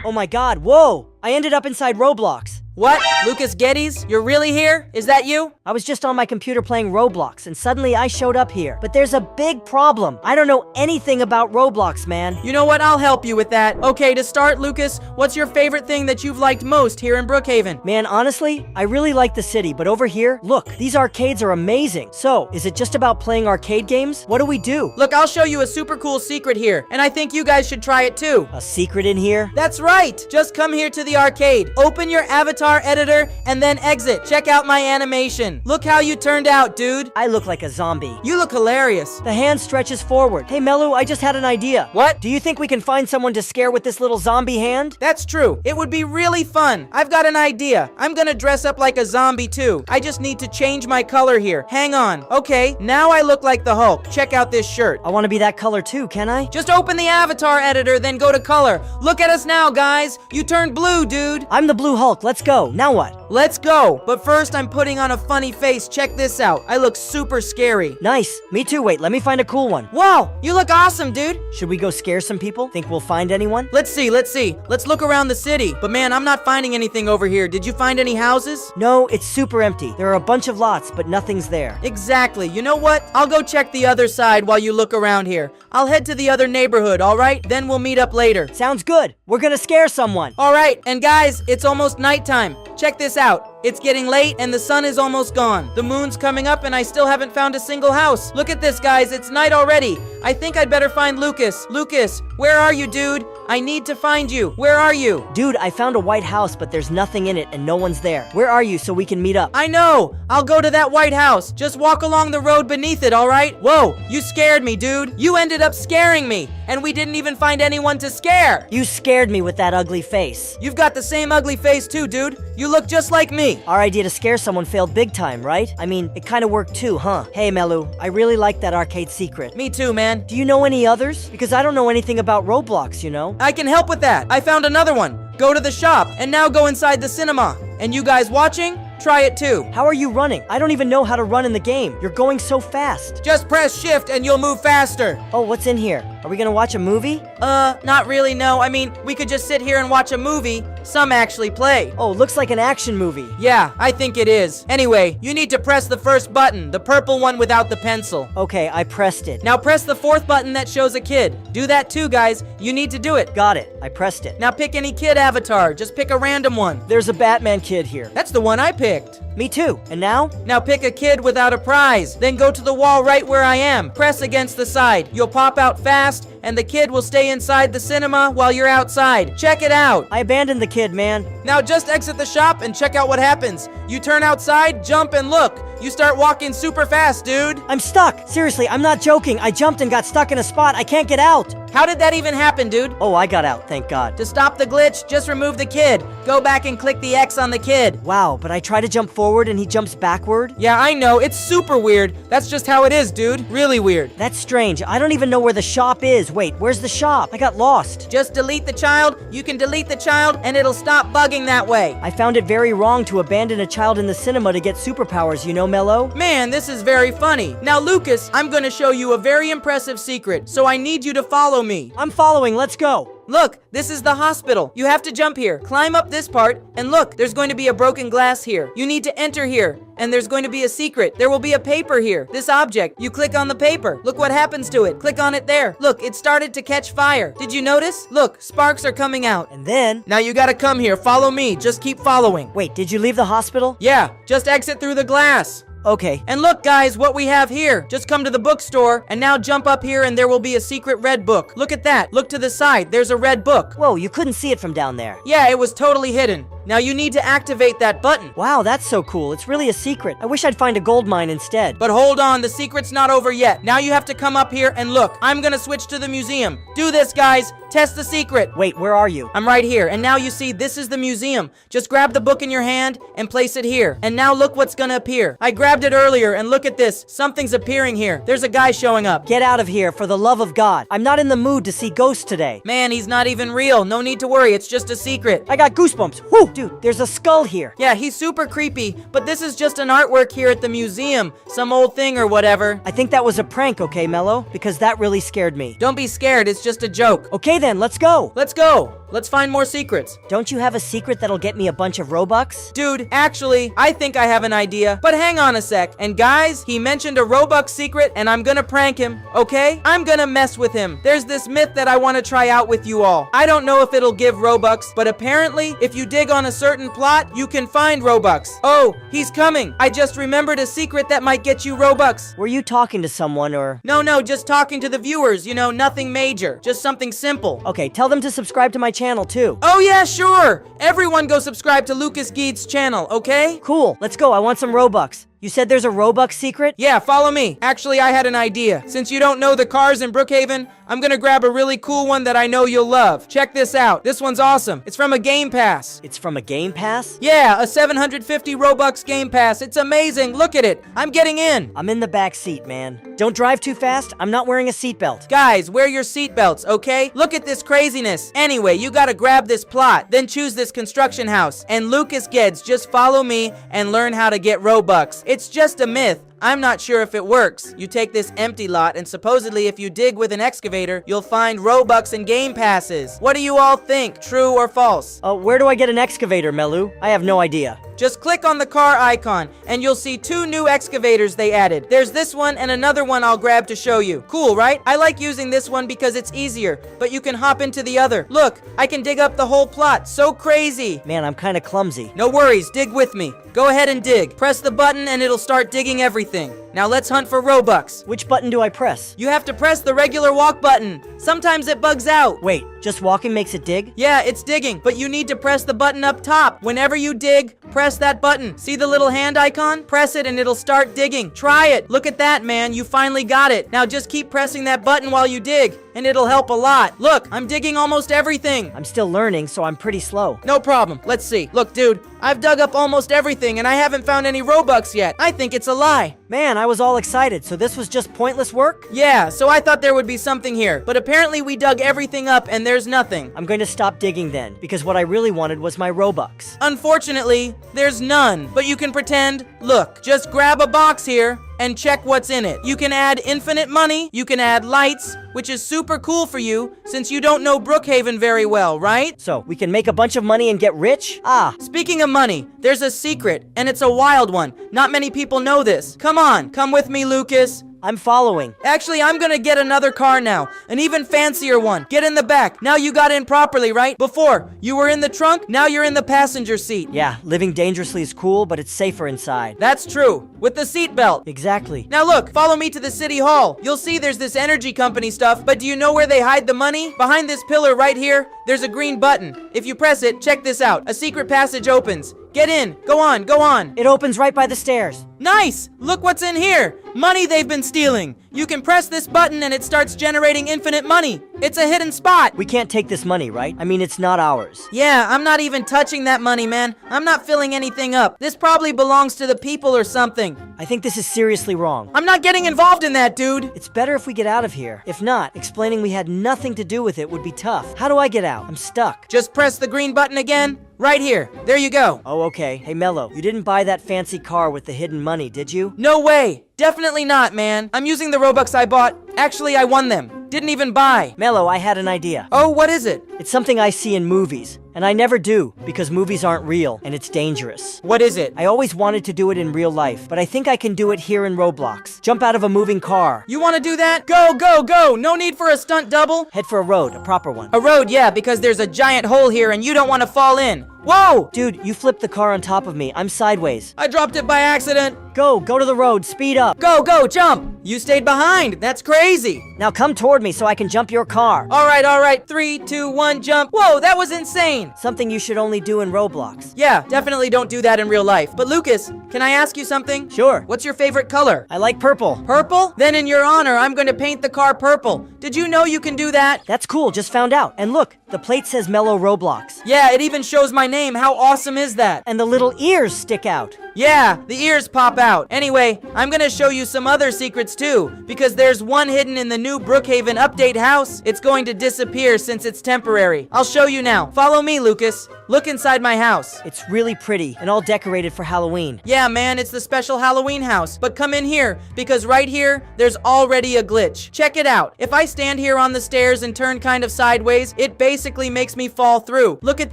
[SPEAKER 3] Oh my god, whoa! I ended up inside Roblox.
[SPEAKER 1] What? Lucas Geddes? You're really here? Is that you?
[SPEAKER 3] I was just on my computer playing Roblox, and suddenly I showed up here. But there's a big problem. I don't know anything about Roblox, man.
[SPEAKER 1] You know what? I'll help you with that. Okay, to start, Lucas, what's your favorite thing that you've liked most here in Brookhaven?
[SPEAKER 3] Man, honestly, I really like the city, but over here, look, these arcades are amazing. So, is it just about playing arcade games? What do we do?
[SPEAKER 1] Look, I'll show you a super cool secret here, and I think you guys should try it too.
[SPEAKER 3] A secret in here?
[SPEAKER 1] That's right! Just come here to the arcade, open your avatar editor, and then exit. Check out my animation. Look how you turned out, dude.
[SPEAKER 3] I look like a zombie.
[SPEAKER 1] You look hilarious.
[SPEAKER 3] The hand stretches forward. Hey, Melu, I just had an idea.
[SPEAKER 1] What?
[SPEAKER 3] Do you think we can find someone to scare with this little zombie hand?
[SPEAKER 1] That's true. It would be really fun. I've got an idea. I'm gonna dress up like a zombie too. I just need to change my color here. Hang on. Okay, now I look like the Hulk. Check out this shirt.
[SPEAKER 3] I want to be that color too, can I?
[SPEAKER 1] Just open the avatar editor, then go to color. Look at us now, guys. You turned blue, dude.
[SPEAKER 3] I'm the Blue Hulk. Let's go. go. Now what?
[SPEAKER 1] Let's go! But first, I'm putting on a funny face. Check this out. I look super scary.
[SPEAKER 3] Nice. Me too. Wait, let me find a cool one.
[SPEAKER 1] Wow, you look awesome, dude.
[SPEAKER 3] Should we go scare some people? Think we'll find anyone?
[SPEAKER 1] Let's see. Let's look around the city. But man, I'm not finding anything over here. Did you find any houses?
[SPEAKER 3] No, it's super empty. There are a bunch of lots, but nothing's there.
[SPEAKER 1] Exactly. You know what? I'll go check the other side while you look around here. I'll head to the other neighborhood, alright? Then we'll meet up later.
[SPEAKER 3] Sounds good. We're gonna scare someone.
[SPEAKER 1] Alright, and guys, it's almost nighttime. Check this out. It's getting late and the sun is almost gone. The moon's coming up and I still haven't found a single house. Look at this, guys. It's night already. I think I'd better find Lucas. Lucas, where are you, dude? I need to find you. Where are you?
[SPEAKER 3] Dude, I found a white house, but there's nothing in it and no one's there. Where are you so we can meet up?
[SPEAKER 1] I know. I'll go to that white house. Just walk along the road beneath it, alright? Whoa, you scared me, dude. You ended up scaring me. And we didn't even find anyone to scare.
[SPEAKER 3] You scared me with that ugly face.
[SPEAKER 1] You've got the same ugly face too, dude. You look just like me.
[SPEAKER 3] Our idea to scare someone failed big time, right? I mean, it kinda worked too, huh? Hey, Melu, I really like that arcade secret.
[SPEAKER 1] Me too, man.
[SPEAKER 3] Do you know any others? Because I don't know anything about Roblox, you know?
[SPEAKER 1] I can help with that. I found another one. Go to the shop, and now go inside the cinema. And you guys watching? Try it too.
[SPEAKER 3] How are you running? I don't even know how to run in the game. You're going so fast.
[SPEAKER 1] Just press shift and you'll move faster.
[SPEAKER 3] Oh, what's in here? Are we gonna watch a movie?
[SPEAKER 1] Not really, no. I mean, we could just sit here and watch a movie. Some actually play.
[SPEAKER 3] Oh, looks like an action movie.
[SPEAKER 1] Yeah, I think it is. Anyway, you need to press the first button, the purple one without the pencil.
[SPEAKER 3] Okay, I pressed it.
[SPEAKER 1] Now press the fourth button that shows a kid. Do that too, guys. You need to do it.
[SPEAKER 3] Got it. I pressed it.
[SPEAKER 1] Now pick any kid avatar. Just pick a random one.
[SPEAKER 3] There's a Batman kid here.
[SPEAKER 1] That's the one I picked.
[SPEAKER 3] Me too. And now?
[SPEAKER 1] Now pick a kid without a prize. Then go to the wall right where I am. Press against the side. You'll pop out fast, and the kid will stay inside the cinema while you're outside. Check it out.
[SPEAKER 3] I abandoned the kid, man.
[SPEAKER 1] Now just exit the shop and check out what happens. You turn outside, jump, and look. You start walking super fast, dude.
[SPEAKER 3] I'm stuck. Seriously, I'm not joking. I jumped and got stuck in a spot. I can't get out.
[SPEAKER 1] How did that even happen, dude?
[SPEAKER 3] Oh, I got out, thank God.
[SPEAKER 1] To stop the glitch, just remove the kid. Go back and click the X on the kid.
[SPEAKER 3] Wow, but I try to jump forward and he jumps backward?
[SPEAKER 1] Yeah, I know. It's super weird. That's just how it is, dude. Really weird.
[SPEAKER 3] That's strange. I don't even know where the shop is. Wait, where's the shop? I got lost.
[SPEAKER 1] Just delete the child. You can delete the child and it'll stop bugging that way.
[SPEAKER 3] I found it very wrong to abandon a child in the cinema to get superpowers, you know, Mello?
[SPEAKER 1] Man, this is very funny. Now, Lucas, I'm gonna show you a very impressive secret, so I need you to follow me.
[SPEAKER 3] I'm following, let's go.
[SPEAKER 1] Look, this is the hospital. You have to jump here. Climb up this part, and look, there's going to be a broken glass here. You need to enter here, and there's going to be a secret. There will be a paper here. This object, you click on the paper. Look what happens to it. Click on it there. Look, it started to catch fire. Did you notice? Look, sparks are coming out.
[SPEAKER 3] And then...
[SPEAKER 1] Now you gotta come here. Follow me. Just keep following.
[SPEAKER 3] Wait, did you leave the hospital?
[SPEAKER 1] Yeah, just exit through the glass.
[SPEAKER 3] Okay.
[SPEAKER 1] And look, guys, what we have here. Just come to the bookstore, and now jump up here, and there will be a secret red book. Look at that. Look to the side. There's a red book.
[SPEAKER 3] Whoa, you couldn't see it from down there.
[SPEAKER 1] Yeah, it was totally hidden. Now you need to activate that button.
[SPEAKER 3] Wow, that's so cool. It's really a secret. I wish I'd find a gold mine instead.
[SPEAKER 1] But hold on, the secret's not over yet. Now you have to come up here and look. I'm gonna switch to the museum. Do this, guys. Test the secret.
[SPEAKER 3] Wait, where are you?
[SPEAKER 1] I'm right here, and now you see this is the museum. Just grab the book in your hand and place it here. And now look what's gonna appear. I grabbed it earlier, and look at this. Something's appearing here. There's a guy showing up.
[SPEAKER 3] Get out of here, for the love of God. I'm not in the mood to see ghosts today.
[SPEAKER 1] Man, he's not even real. No need to worry, it's just a secret.
[SPEAKER 3] I got goosebumps. Whoo! Dude, there's a skull here.
[SPEAKER 1] Yeah, he's super creepy, but this is just an artwork here at the museum. Some old thing or whatever.
[SPEAKER 3] I think that was a prank, okay, Mello? Because that really scared me.
[SPEAKER 1] Don't be scared, it's just a joke.
[SPEAKER 3] Okay then, let's go.
[SPEAKER 1] Let's go. Let's find more secrets.
[SPEAKER 3] Don't you have a secret that'll get me a bunch of Robux?
[SPEAKER 1] Dude, actually, I think I have an idea. But hang on a sec. And guys, he mentioned a Robux secret, and I'm gonna prank him, okay? I'm gonna mess with him. There's this myth that I want to try out with you all. I don't know if it'll give Robux, but apparently, if you dig on a certain plot, you can find Robux. Oh, he's coming. I just remembered a secret that might get you Robux.
[SPEAKER 3] Were you talking to someone or...
[SPEAKER 1] No, just talking to the viewers. You know, nothing major. Just something simple.
[SPEAKER 3] Okay, tell them to subscribe to my channel too.
[SPEAKER 1] Oh yeah, sure! Everyone go subscribe to Lucas Geed's channel, okay?
[SPEAKER 3] Cool, let's go, I want some Robux. You said there's a Robux secret?
[SPEAKER 1] Yeah, follow me. Actually, I had an idea. Since you don't know the cars in Brookhaven, I'm gonna grab a really cool one that I know you'll love. Check this out. This one's awesome. It's from a Game Pass.
[SPEAKER 3] It's from a Game Pass?
[SPEAKER 1] Yeah, a 750 Robux Game Pass. It's amazing. Look at it. I'm getting in.
[SPEAKER 3] I'm in the back seat, man. Don't drive too fast. I'm not wearing a seatbelt.
[SPEAKER 1] Guys, wear your seatbelts, okay? Look at this craziness. Anyway, you gotta grab this plot, then choose this construction house. And Lucas Geds, just follow me and learn how to get Robux. It's just a myth. I'm not sure if it works. You take this empty lot, and supposedly if you dig with an excavator, you'll find Robux and Game Passes. What do you all think? True or false?
[SPEAKER 3] Where do I get an excavator, Melu? I have no idea.
[SPEAKER 1] Just click on the car icon, and you'll see 2 new excavators they added. There's this one and another one I'll grab to show you. Cool, right? I like using this one because it's easier, but you can hop into the other. Look, I can dig up the whole plot. So crazy.
[SPEAKER 3] Man, I'm kinda clumsy.
[SPEAKER 1] No worries, dig with me. Go ahead and dig. Press the button and it'll start digging everything. Now let's hunt for Robux.
[SPEAKER 3] Which button do I press?
[SPEAKER 1] You have to press the regular walk button. Sometimes it bugs out.
[SPEAKER 3] Wait, just walking makes it dig?
[SPEAKER 1] Yeah, it's digging, but you need to press the button up top. Whenever you dig, press that button. See the little hand icon? Press it and it'll start digging. Try it. Look at that, man. You finally got it. Now just keep pressing that button while you dig, and it'll help a lot. Look, I'm digging almost everything.
[SPEAKER 3] I'm still learning, so I'm pretty slow.
[SPEAKER 1] No problem. Let's see. Look, dude, I've dug up almost everything, and I haven't found any Robux yet. I think it's a lie.
[SPEAKER 3] Man, I was all excited, so this was just pointless work?
[SPEAKER 1] Yeah, so I thought there would be something here, but apparently we dug everything up and there's nothing.
[SPEAKER 3] I'm going to stop digging then, because what I really wanted was my Robux.
[SPEAKER 1] Unfortunately, there's none, but you can pretend. Look, just grab a box here and check what's in it. You can add infinite money, you can add lights, which is super cool for you since you don't know Brookhaven very well, right?
[SPEAKER 3] So, we can make a bunch of money and get rich? Ah.
[SPEAKER 1] Speaking of money, there's a secret, and it's a wild one. Not many people know this. Come on, come with me, Lucas.
[SPEAKER 3] I'm following.
[SPEAKER 1] Actually, I'm gonna get another car now. An even fancier one. Get in the back. Now you got in properly, right? Before, you were in the trunk, now you're in the passenger seat.
[SPEAKER 3] Yeah, living dangerously is cool, but it's safer inside.
[SPEAKER 1] That's true. With the seatbelt.
[SPEAKER 3] Exactly.
[SPEAKER 1] Now look, follow me to the city hall. You'll see there's this energy company stuff, but do you know where they hide the money? Behind this pillar right here, there's a green button. If you press it, check this out. A secret passage opens. Get in. Go on, go on.
[SPEAKER 3] It opens right by the stairs.
[SPEAKER 1] Nice! Look what's in here. Money they've been stealing. You can press this button and it starts generating infinite money. It's a hidden spot.
[SPEAKER 3] We can't take this money, right? I mean, it's not ours.
[SPEAKER 1] Yeah, I'm not even touching that money, man. I'm not filling anything up. This probably belongs to the people or something.
[SPEAKER 3] I think this is seriously wrong.
[SPEAKER 1] I'm not getting involved in that, dude.
[SPEAKER 3] It's better if we get out of here. If not, explaining we had nothing to do with it would be tough. How do I get out? I'm stuck.
[SPEAKER 1] Just press the green button again. Right here. There you go.
[SPEAKER 3] Oh, okay. Hey, Mello, you didn't buy that fancy car with the hidden money, did you?
[SPEAKER 1] No way. Definitely not, man. I'm using the Robux I bought. Actually, I won them. Didn't even buy.
[SPEAKER 3] Mello, I had an idea.
[SPEAKER 1] Oh, what is it?
[SPEAKER 3] It's something I see in movies, and I never do, because movies aren't real, and it's dangerous.
[SPEAKER 1] What is it?
[SPEAKER 3] I always wanted to do it in real life, but I think I can do it here in Roblox. Jump out of a moving car.
[SPEAKER 1] You want to do that? Go, go, go! No need for a stunt double.
[SPEAKER 3] Head for a road, a proper one.
[SPEAKER 1] A road, yeah, because there's a giant hole here and you don't want to fall in. Whoa!
[SPEAKER 3] Dude, you flipped the car on top of me. I'm sideways.
[SPEAKER 1] I dropped it by accident.
[SPEAKER 3] Go to the road, speed up.
[SPEAKER 1] Go, go, jump! You stayed behind. That's crazy.
[SPEAKER 3] Now come toward me so I can jump your car.
[SPEAKER 1] All right. 3, 2, 1, jump. Whoa, that was insane.
[SPEAKER 3] Something you should only do in Roblox.
[SPEAKER 1] Yeah, definitely don't do that in real life. But Lucas, can I ask you something?
[SPEAKER 3] Sure.
[SPEAKER 1] What's your favorite color?
[SPEAKER 3] I like purple.
[SPEAKER 1] Purple? Then in your honor, I'm going to paint the car purple. Did you know you can do that?
[SPEAKER 3] That's cool, just found out. And look, the plate says Mellow Roblox.
[SPEAKER 1] Yeah, it even shows my name. How awesome is that?
[SPEAKER 3] And the little ears stick out.
[SPEAKER 1] Yeah, the ears pop out. Anyway, I'm gonna show you some other secrets too, because there's one hidden in the new Brookhaven update house. It's going to disappear since it's temporary. I'll show you now. Follow me, Lucas. Look inside my house.
[SPEAKER 3] It's really pretty and all decorated for Halloween.
[SPEAKER 1] Yeah, man, it's the special Halloween house. But come in here, because right here, there's already a glitch. Check it out. If I stand here on the stairs and turn kind of sideways, it basically makes me fall through. Look at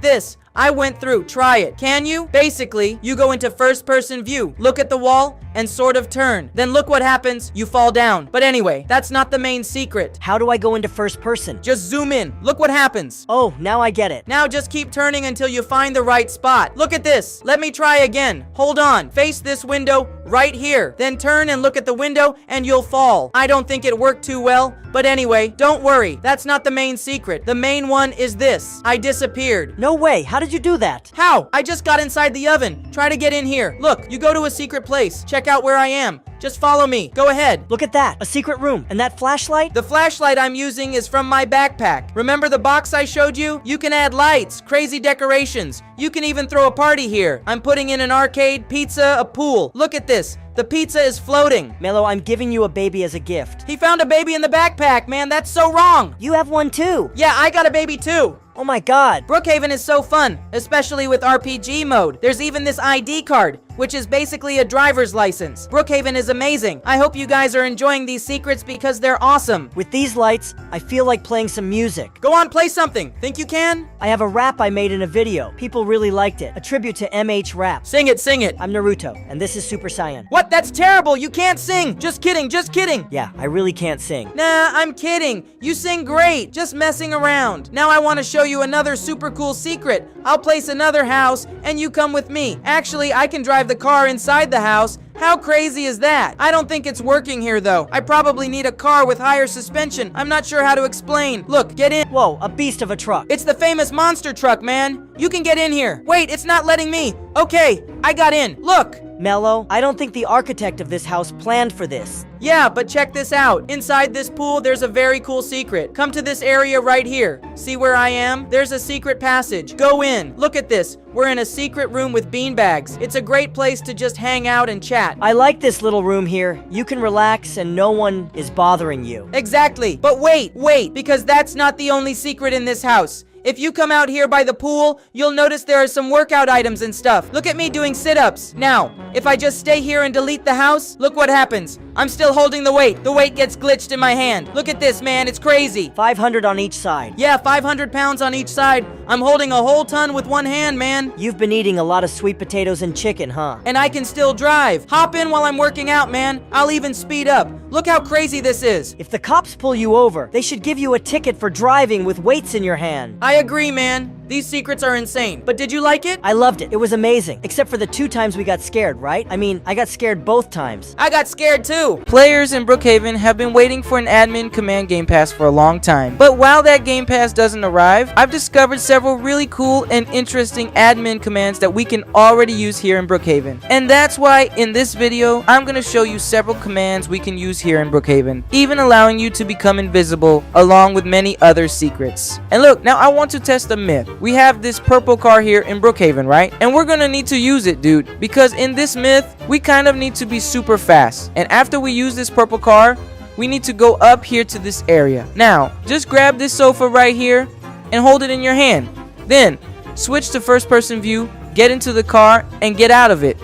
[SPEAKER 1] this. I went through. Try it. Can you? Basically, you go into first-person view, look at the wall, and sort of turn. Then look what happens. You fall down. But anyway, that's not the main secret.
[SPEAKER 3] How do I go into first person?
[SPEAKER 1] Just zoom in. Look what happens.
[SPEAKER 3] Oh, now I get it.
[SPEAKER 1] Now just keep turning until you find the right spot. Look at this. Let me try again. Hold on. Face this window right here. Then turn and look at the window and you'll fall. I don't think it worked too well. But anyway, don't worry. That's not the main secret. The main one is this. I disappeared.
[SPEAKER 3] No way. How did did you do that?
[SPEAKER 1] How? I just got inside the oven. Try to get in here. Look, you go to a secret place. Check out where I am. Just follow me. Go ahead.
[SPEAKER 3] Look at that, a secret room. And that flashlight?
[SPEAKER 1] The flashlight I'm using is from my backpack. Remember the box I showed you? You can add lights, crazy decorations. You can even throw a party here. I'm putting in an arcade, pizza, a pool. Look at this. The pizza is floating.
[SPEAKER 3] Mello, I'm giving you a baby as a gift.
[SPEAKER 1] He found a baby in the backpack, man. That's so wrong.
[SPEAKER 3] You have one too.
[SPEAKER 1] Yeah, I got a baby too.
[SPEAKER 3] Oh my god.
[SPEAKER 1] Brookhaven is so fun, especially with RPG mode. There's even this ID card, which is basically a driver's license. Brookhaven is amazing. I hope you guys are enjoying these secrets because they're awesome.
[SPEAKER 3] With these lights, I feel like playing some music.
[SPEAKER 1] Go on, play something. Think you can?
[SPEAKER 3] I have a rap I made in a video. People really liked it. A tribute to MH Rap.
[SPEAKER 1] Sing it, sing it.
[SPEAKER 3] I'm Naruto, and this is Super Saiyan.
[SPEAKER 1] What? That's terrible. You can't sing. Just kidding, just kidding.
[SPEAKER 3] Yeah, I really can't sing.
[SPEAKER 1] Nah, I'm kidding. You sing great. Just messing around. Now I want to show you another super cool secret. I'll place another house, and you come with me. Actually, I can drive the car inside the house. How crazy is that? I don't think it's working here though. I probably need a car with higher suspension. I'm not sure how to explain. Look, get in.
[SPEAKER 3] Whoa, a beast of a truck.
[SPEAKER 1] It's the famous monster truck, man. You can get in here. Wait, it's not letting me. Okay, I got in. Look.
[SPEAKER 3] Mello, I don't think the architect of this house planned for this.
[SPEAKER 1] Yeah, but check this out. Inside this pool, there's a very cool secret. Come to this area right here. See where I am? There's a secret passage. Go in. Look at this. We're in a secret room with beanbags. It's a great place to just hang out and chat.
[SPEAKER 3] I like this little room here. You can relax and no one is bothering you.
[SPEAKER 1] Exactly. But wait, because that's not the only secret in this house. If you come out here by the pool, you'll notice there are some workout items and stuff. Look at me doing sit-ups. Now, if I just stay here and delete the house, look what happens. I'm still holding the weight. The weight gets glitched in my hand. Look at this, man. It's crazy.
[SPEAKER 3] 500 on each side.
[SPEAKER 1] Yeah, 500 pounds on each side. I'm holding a whole ton with one hand, man.
[SPEAKER 3] You've been eating a lot of sweet potatoes and chicken, huh?
[SPEAKER 1] And I can still drive. Hop in while I'm working out, man. I'll even speed up. Look how crazy this is.
[SPEAKER 3] If the cops pull you over, they should give you a ticket for driving with weights in your hand.
[SPEAKER 1] I agree, man. These secrets are insane. But did you like it?
[SPEAKER 3] I loved it. It was amazing. Except for the 2 times we got scared, right? I mean, I got scared both times.
[SPEAKER 1] I got scared too. Players in Brookhaven have been waiting for an admin command game pass for a long time. But while that game pass doesn't arrive, I've discovered several really cool and interesting admin commands that we can already use here in Brookhaven. And that's why in this video, I'm going to show you several commands we can use here in Brookhaven, even allowing you to become invisible along with many other secrets. And look, now I want to test a myth. We have this purple car here in Brookhaven, right? And we're gonna need to use it, dude, because in this myth, we kind of need to be super fast. And after we use this purple car, we need to go up here to this area. Now, just grab this sofa right here and hold it in your hand. Then, switch to first person view, get into the car, and get out of it.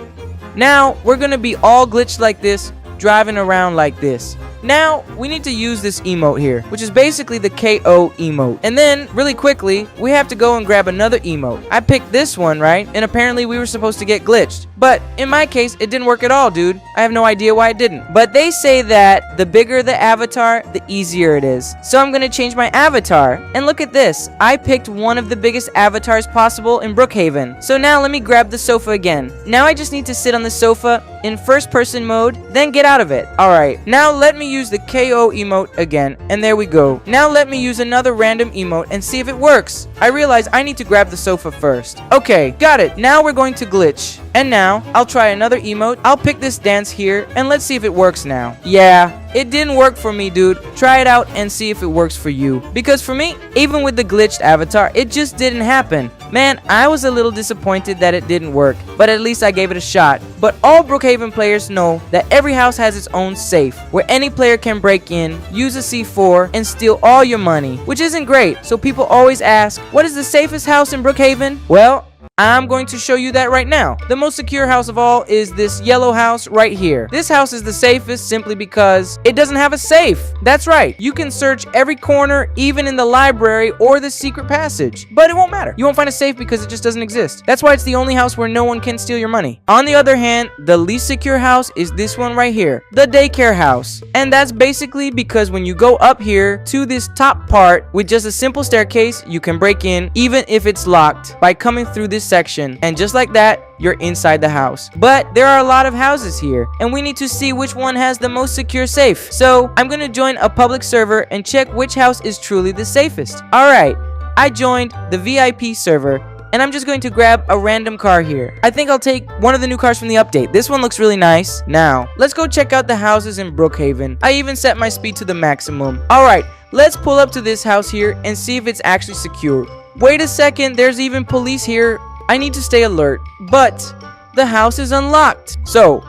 [SPEAKER 1] Now, we're gonna be all glitched like this, driving around like this. Now, we need to use this emote here, which is basically the KO emote. And then, really quickly, we have to go and grab another emote. I picked this one, right? And apparently we were supposed to get glitched. But in my case, it didn't work at all, dude. I have no idea why it didn't. But they say that the bigger the avatar, the easier it is. So I'm gonna change my avatar. And look at this. I picked one of the biggest avatars possible in Brookhaven. So now let me grab the sofa again. Now I just need to sit on the sofa in first person mode, then get out of it. Alright, now let me use the KO emote again, and there we go. Now let me use another random emote and see if it works. I realize I need to grab the sofa first. Okay, got it. Now we're going to glitch. And now, I'll try another emote. I'll pick this dance here, and let's see if it works now. Yeah, it didn't work for me, dude. Try it out and see if it works for you. Because for me, even with the glitched avatar, it just didn't happen. Man, I was a little disappointed that it didn't work, but at least I gave it a shot. But all Brookhaven players know that every house has its own safe, where any player can break in, use a C4, and steal all your money, which isn't great. So people always ask, what is the safest house in Brookhaven? Well, I'm going to show you that right now. The most secure house of all is this yellow house right here. This house is the safest simply because it doesn't have a safe. That's right. You can search every corner, even in the library or the secret passage, but it won't matter. You won't find a safe because it just doesn't exist. That's why it's the only house where no one can steal your money. On the other hand, the least secure house is this one right here, the daycare house. And that's basically because when you go up here to this top part with just a simple staircase, you can break in even if it's locked by coming through this section, and just like that, you're inside the house. But there are a lot of houses here, and we need to see which one has the most secure safe. So I'm gonna join a public server and check which house is truly the safest. Alright, I joined the VIP server,
[SPEAKER 2] and I'm just going to grab a random car here. I think I'll take one of the new cars from the update. This one looks really nice. Now, let's go check out the houses in Brookhaven. I even set my speed to the maximum. Alright, let's pull up to this house here and see if it's actually secure. Wait a second, there's even police here. I need to stay alert. But the house is unlocked. So,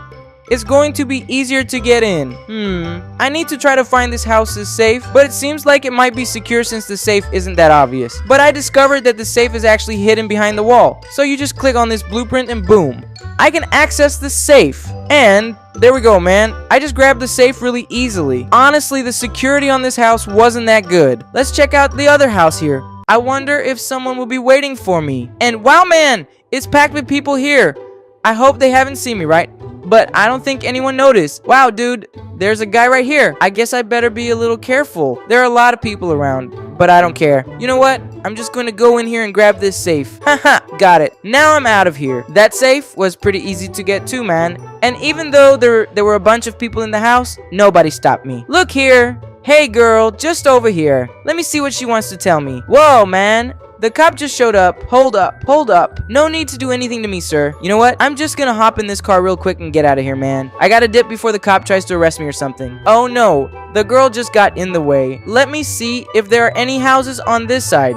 [SPEAKER 2] it's going to be easier to get in. I need to try to find this house's safe, but it seems like it might be secure since the safe isn't that obvious. But I discovered that the safe is actually hidden behind the wall. So you just click on this blueprint and boom. I can access the safe. And there we go, man. I just grabbed the safe really easily. Honestly, the security on this house wasn't that good. Let's check out the other house here. I wonder if someone will be waiting for me. And wow, man, it's packed with people here. I hope they haven't seen me, right? But I don't think anyone noticed. Wow, dude, there's a guy right here. I guess I better be a little careful. There are a lot of people around, but I don't care. You know what? I'm just going to go in here and grab this safe. Haha, got it. Now I'm out of here. That safe was pretty easy to get to, man. And even though there were a bunch of people in the house, nobody stopped me. Look here. Hey girl, just over here. Let me see what she wants to tell me. Whoa, man. The cop just showed up. Hold up, hold up. No need to do anything to me, sir. You know what? I'm just gonna hop in this car real quick and get out of here, man. I gotta dip before the cop tries to arrest me or something. Oh no, the girl just got in the way. Let me see if there are any houses on this side.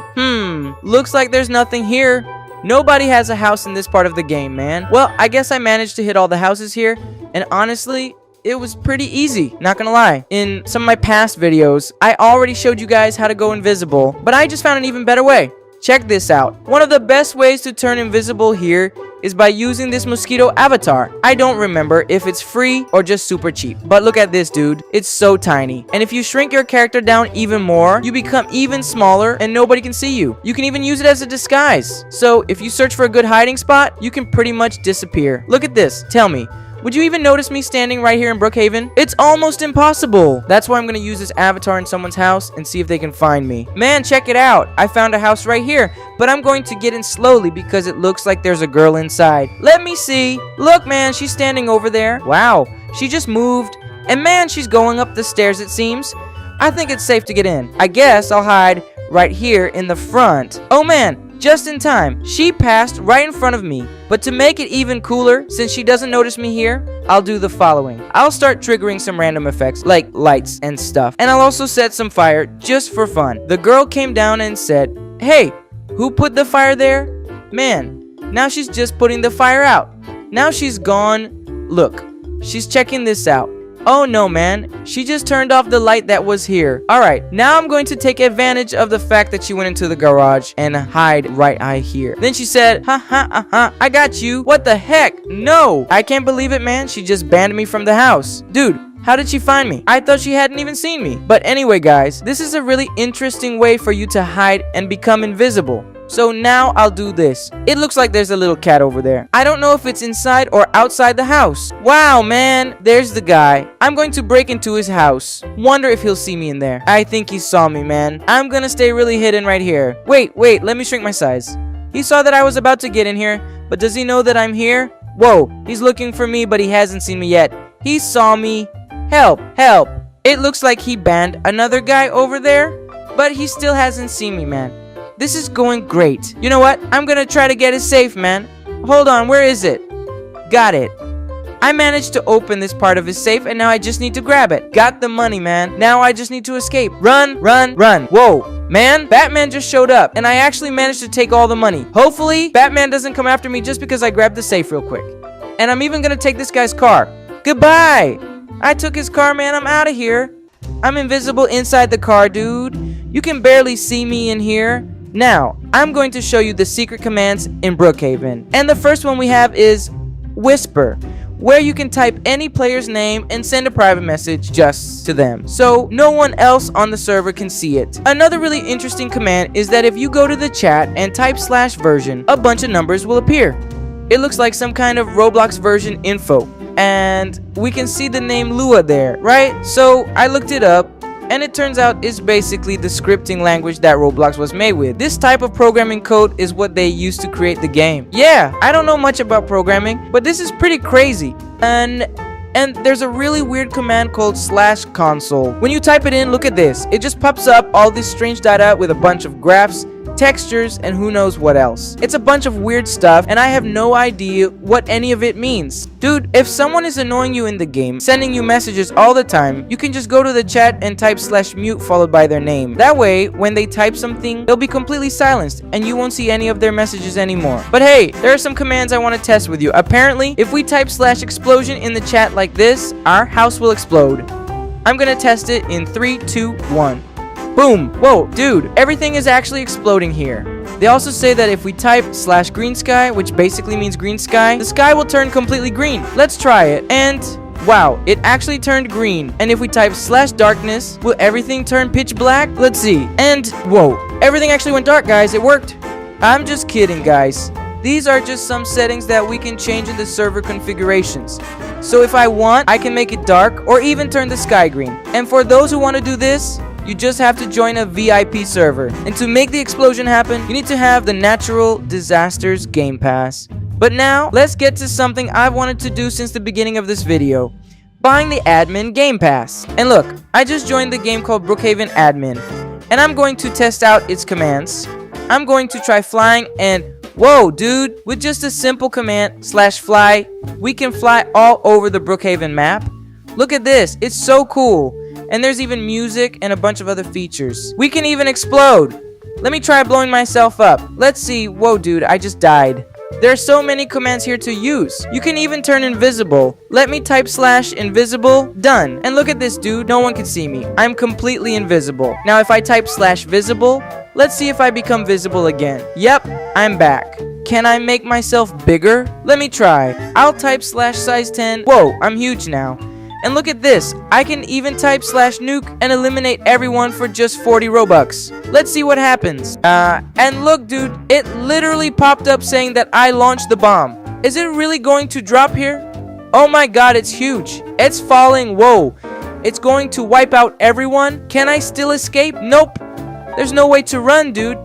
[SPEAKER 2] Looks like there's nothing here. Nobody has a house in this part of the game, man. Well, I guess I managed to hit all the houses here, and honestly, it was pretty easy, not gonna lie. In some of my past videos, I already showed you guys how to go invisible, but I just found an even better way. Check this out. One of the best ways to turn invisible here is by using this mosquito avatar. I don't remember if it's free or just super cheap, but look at this, dude. It's so tiny. And if you shrink your character down even more, you become even smaller and nobody can see you. You can even use it as a disguise. So if you search for a good hiding spot, you can pretty much disappear. Look at this. Tell me, would you even notice me standing right here in Brookhaven? It's almost impossible. That's why I'm gonna use this avatar in someone's house and see if they can find me. Man, check it out. I found a house right here, but I'm going to get in slowly because it looks like there's a girl inside. Let me see. Look, man, she's standing over there. Wow, she just moved. And man, she's going up the stairs, it seems. I think it's safe to get in. I guess I'll hide right here in the front. Oh man, just in time. She passed right in front of me. But to make it even cooler, since she doesn't notice me here, I'll do the following. I'll start triggering some random effects, like lights and stuff. And I'll also set some fire, just for fun. The girl came down and said, "Hey, who put the fire there?" Man, now she's just putting the fire out. Now she's gone. Look, she's checking this out. Oh no, man, she just turned off the light that was here. Alright, now I'm going to take advantage of the fact that she went into the garage and hide right here. Then she said, ha, I got you. What the heck? No, I can't believe it, man. She just banned me from the house. Dude, how did she find me? I thought she hadn't even seen me. But anyway, guys, this is a really interesting way for you to hide and become invisible. So now I'll do this. It looks like there's a little cat over there. I don't know if it's inside or outside the house. Wow, man, there's the guy. I'm going to break into his house. Wonder if he'll see me in there. I think he saw me, man. I'm gonna stay really hidden right here. Wait, let me shrink my size. He saw that I was about to get in here, but does he know that I'm here? Whoa, he's looking for me, but he hasn't seen me yet. He saw me. Help, help. It looks like he banned another guy over there, but he still hasn't seen me, man. This is going great. You know what? I'm gonna try to get it safe, man. Hold on, where is it? Got it. I managed to open this part of his safe, and now I just need to grab it. Got the money, man. Now I just need to escape. Run, run, run. Whoa, man, Batman just showed up, and I actually managed to take all the money. Hopefully, Batman doesn't come after me just because I grabbed the safe real quick. And I'm even gonna take this guy's car. Goodbye. I took his car, man. I'm out of here. I'm invisible inside the car, dude. You can barely see me in here. Now, I'm going to show you the secret commands in Brookhaven. And the first one we have is Whisper, where you can type any player's name and send a private message just to them, so no one else on the server can see it. Another really interesting command is that if you go to the chat and type /version, a bunch of numbers will appear. It looks like some kind of Roblox version info. And we can see the name Lua there, right? So I looked it up, and it turns out it's basically the scripting language that Roblox was made with. This type of programming code is what they used to create the game. Yeah, I don't know much about programming, but this is pretty crazy. And there's a really weird command called /console. When you type it in, look at this. It just pops up all this strange data with a bunch of graphs, textures, and who knows what else. It's a bunch of weird stuff, and I have no idea what any of it means. Dude, if someone is annoying you in the game, sending you messages all the time, you can just go to the chat and type /mute followed by their name. That way, when they type something, they'll be completely silenced, and you won't see any of their messages anymore. But hey, there are some commands I want to test with you. Apparently, if we type /explosion in the chat like this, our house will explode. I'm gonna test it in 3, 2, 1. Boom! Whoa, dude, everything is actually exploding here. They also say that if we type /green sky, which basically means green sky, the sky will turn completely green. Let's try it. And wow, it actually turned green. And if we type /darkness, will everything turn pitch black? Let's see. And whoa, everything actually went dark, guys. It worked. I'm just kidding, guys. These are just some settings that we can change in the server configurations. So if I want, I can make it dark or even turn the sky green. And for those who want to do this, you just have to join a VIP server. And to make the explosion happen, you need to have the Natural Disasters Game Pass. But now, let's get to something I've wanted to do since the beginning of this video. Buying the Admin Game Pass. And look, I just joined the game called Brookhaven Admin. And I'm going to test out its commands. I'm going to try flying and whoa, dude, with just a simple command /fly, we can fly all over the Brookhaven map. Look at this, it's so cool. And there's even music and a bunch of other features. We can even explode. Let me try blowing myself up. Let's see. Whoa, dude, I just died. There are so many commands here to use. You can even turn invisible. Let me type /invisible. Done. And look at this, dude. No one can see me. I'm completely invisible. Now, if I type /visible, let's see if I become visible again. Yep, I'm back. Can I make myself bigger? Let me try. I'll type /size 10. Whoa, I'm huge now. And look at this, I can even type /nuke and eliminate everyone for just 40 Robux. Let's see what happens. And look, dude, it literally popped up saying that I launched the bomb. Is it really going to drop here? Oh my god, it's huge. It's falling, whoa. It's going to wipe out everyone? Can I still escape? Nope. There's no way to run, dude.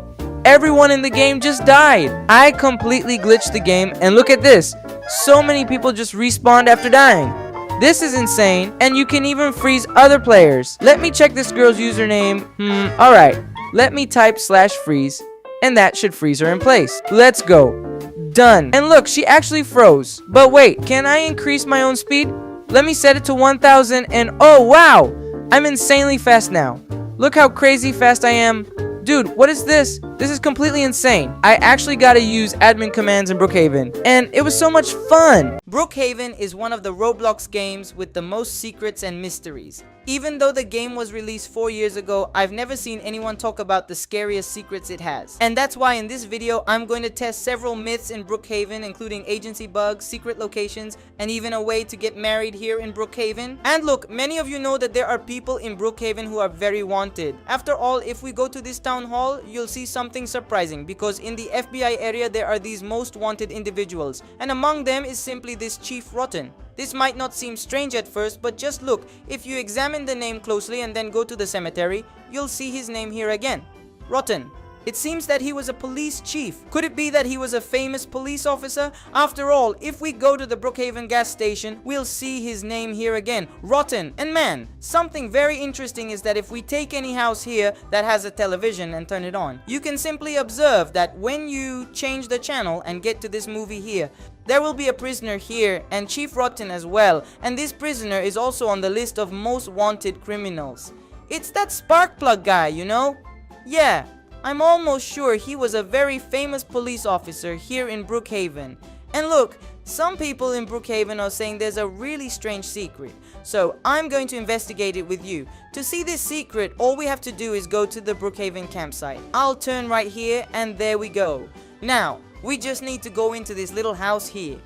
[SPEAKER 2] Everyone in the game just died. I completely glitched the game, and look at this. So many people just respawned after dying. This is insane, and you can even freeze other players. Let me check this girl's username. Alright. Let me type /freeze, and that should freeze her in place. Let's go. Done. And look, she actually froze. But wait, can I increase my own speed? Let me set it to 1000, and oh wow! I'm insanely fast now. Look how crazy fast I am. Dude, what is this? This is completely insane. I actually gotta use admin commands in Brookhaven, and it was so much fun.
[SPEAKER 1] Brookhaven is one of the Roblox games with the most secrets and mysteries. Even though the game was released 4 years ago, I've never seen anyone talk about the scariest secrets it has. And that's why in this video, I'm going to test several myths in Brookhaven, including agency bugs, secret locations, and even a way to get married here in Brookhaven. And look, many of you know that there are people in Brookhaven who are very wanted. After all, if we go to this town hall, you'll see something surprising, because in the FBI area, there are these most wanted individuals. And among them is simply this Chief Rotten. This might not seem strange at first, but just look, if you examine the name closely and then go to the cemetery, you'll see his name here again. Rotten. It seems that he was a police chief. Could it be that he was a famous police officer? After all, if we go to the Brookhaven gas station, we'll see his name here again. Rotten. And man, something very interesting is that if we take any house here that has a television and turn it on, you can simply observe that when you change the channel and get to this movie here, there will be a prisoner here and Chief Rotten as well, and this prisoner is also on the list of most wanted criminals. It's that spark plug guy, you know? Yeah, I'm almost sure he was a very famous police officer here in Brookhaven. And look, some people in Brookhaven are saying there's a really strange secret, so I'm going to investigate it with you. To see this secret, all we have to do is go to the Brookhaven campsite. I'll turn right here and there we go. Now, we just need to go into this little house here.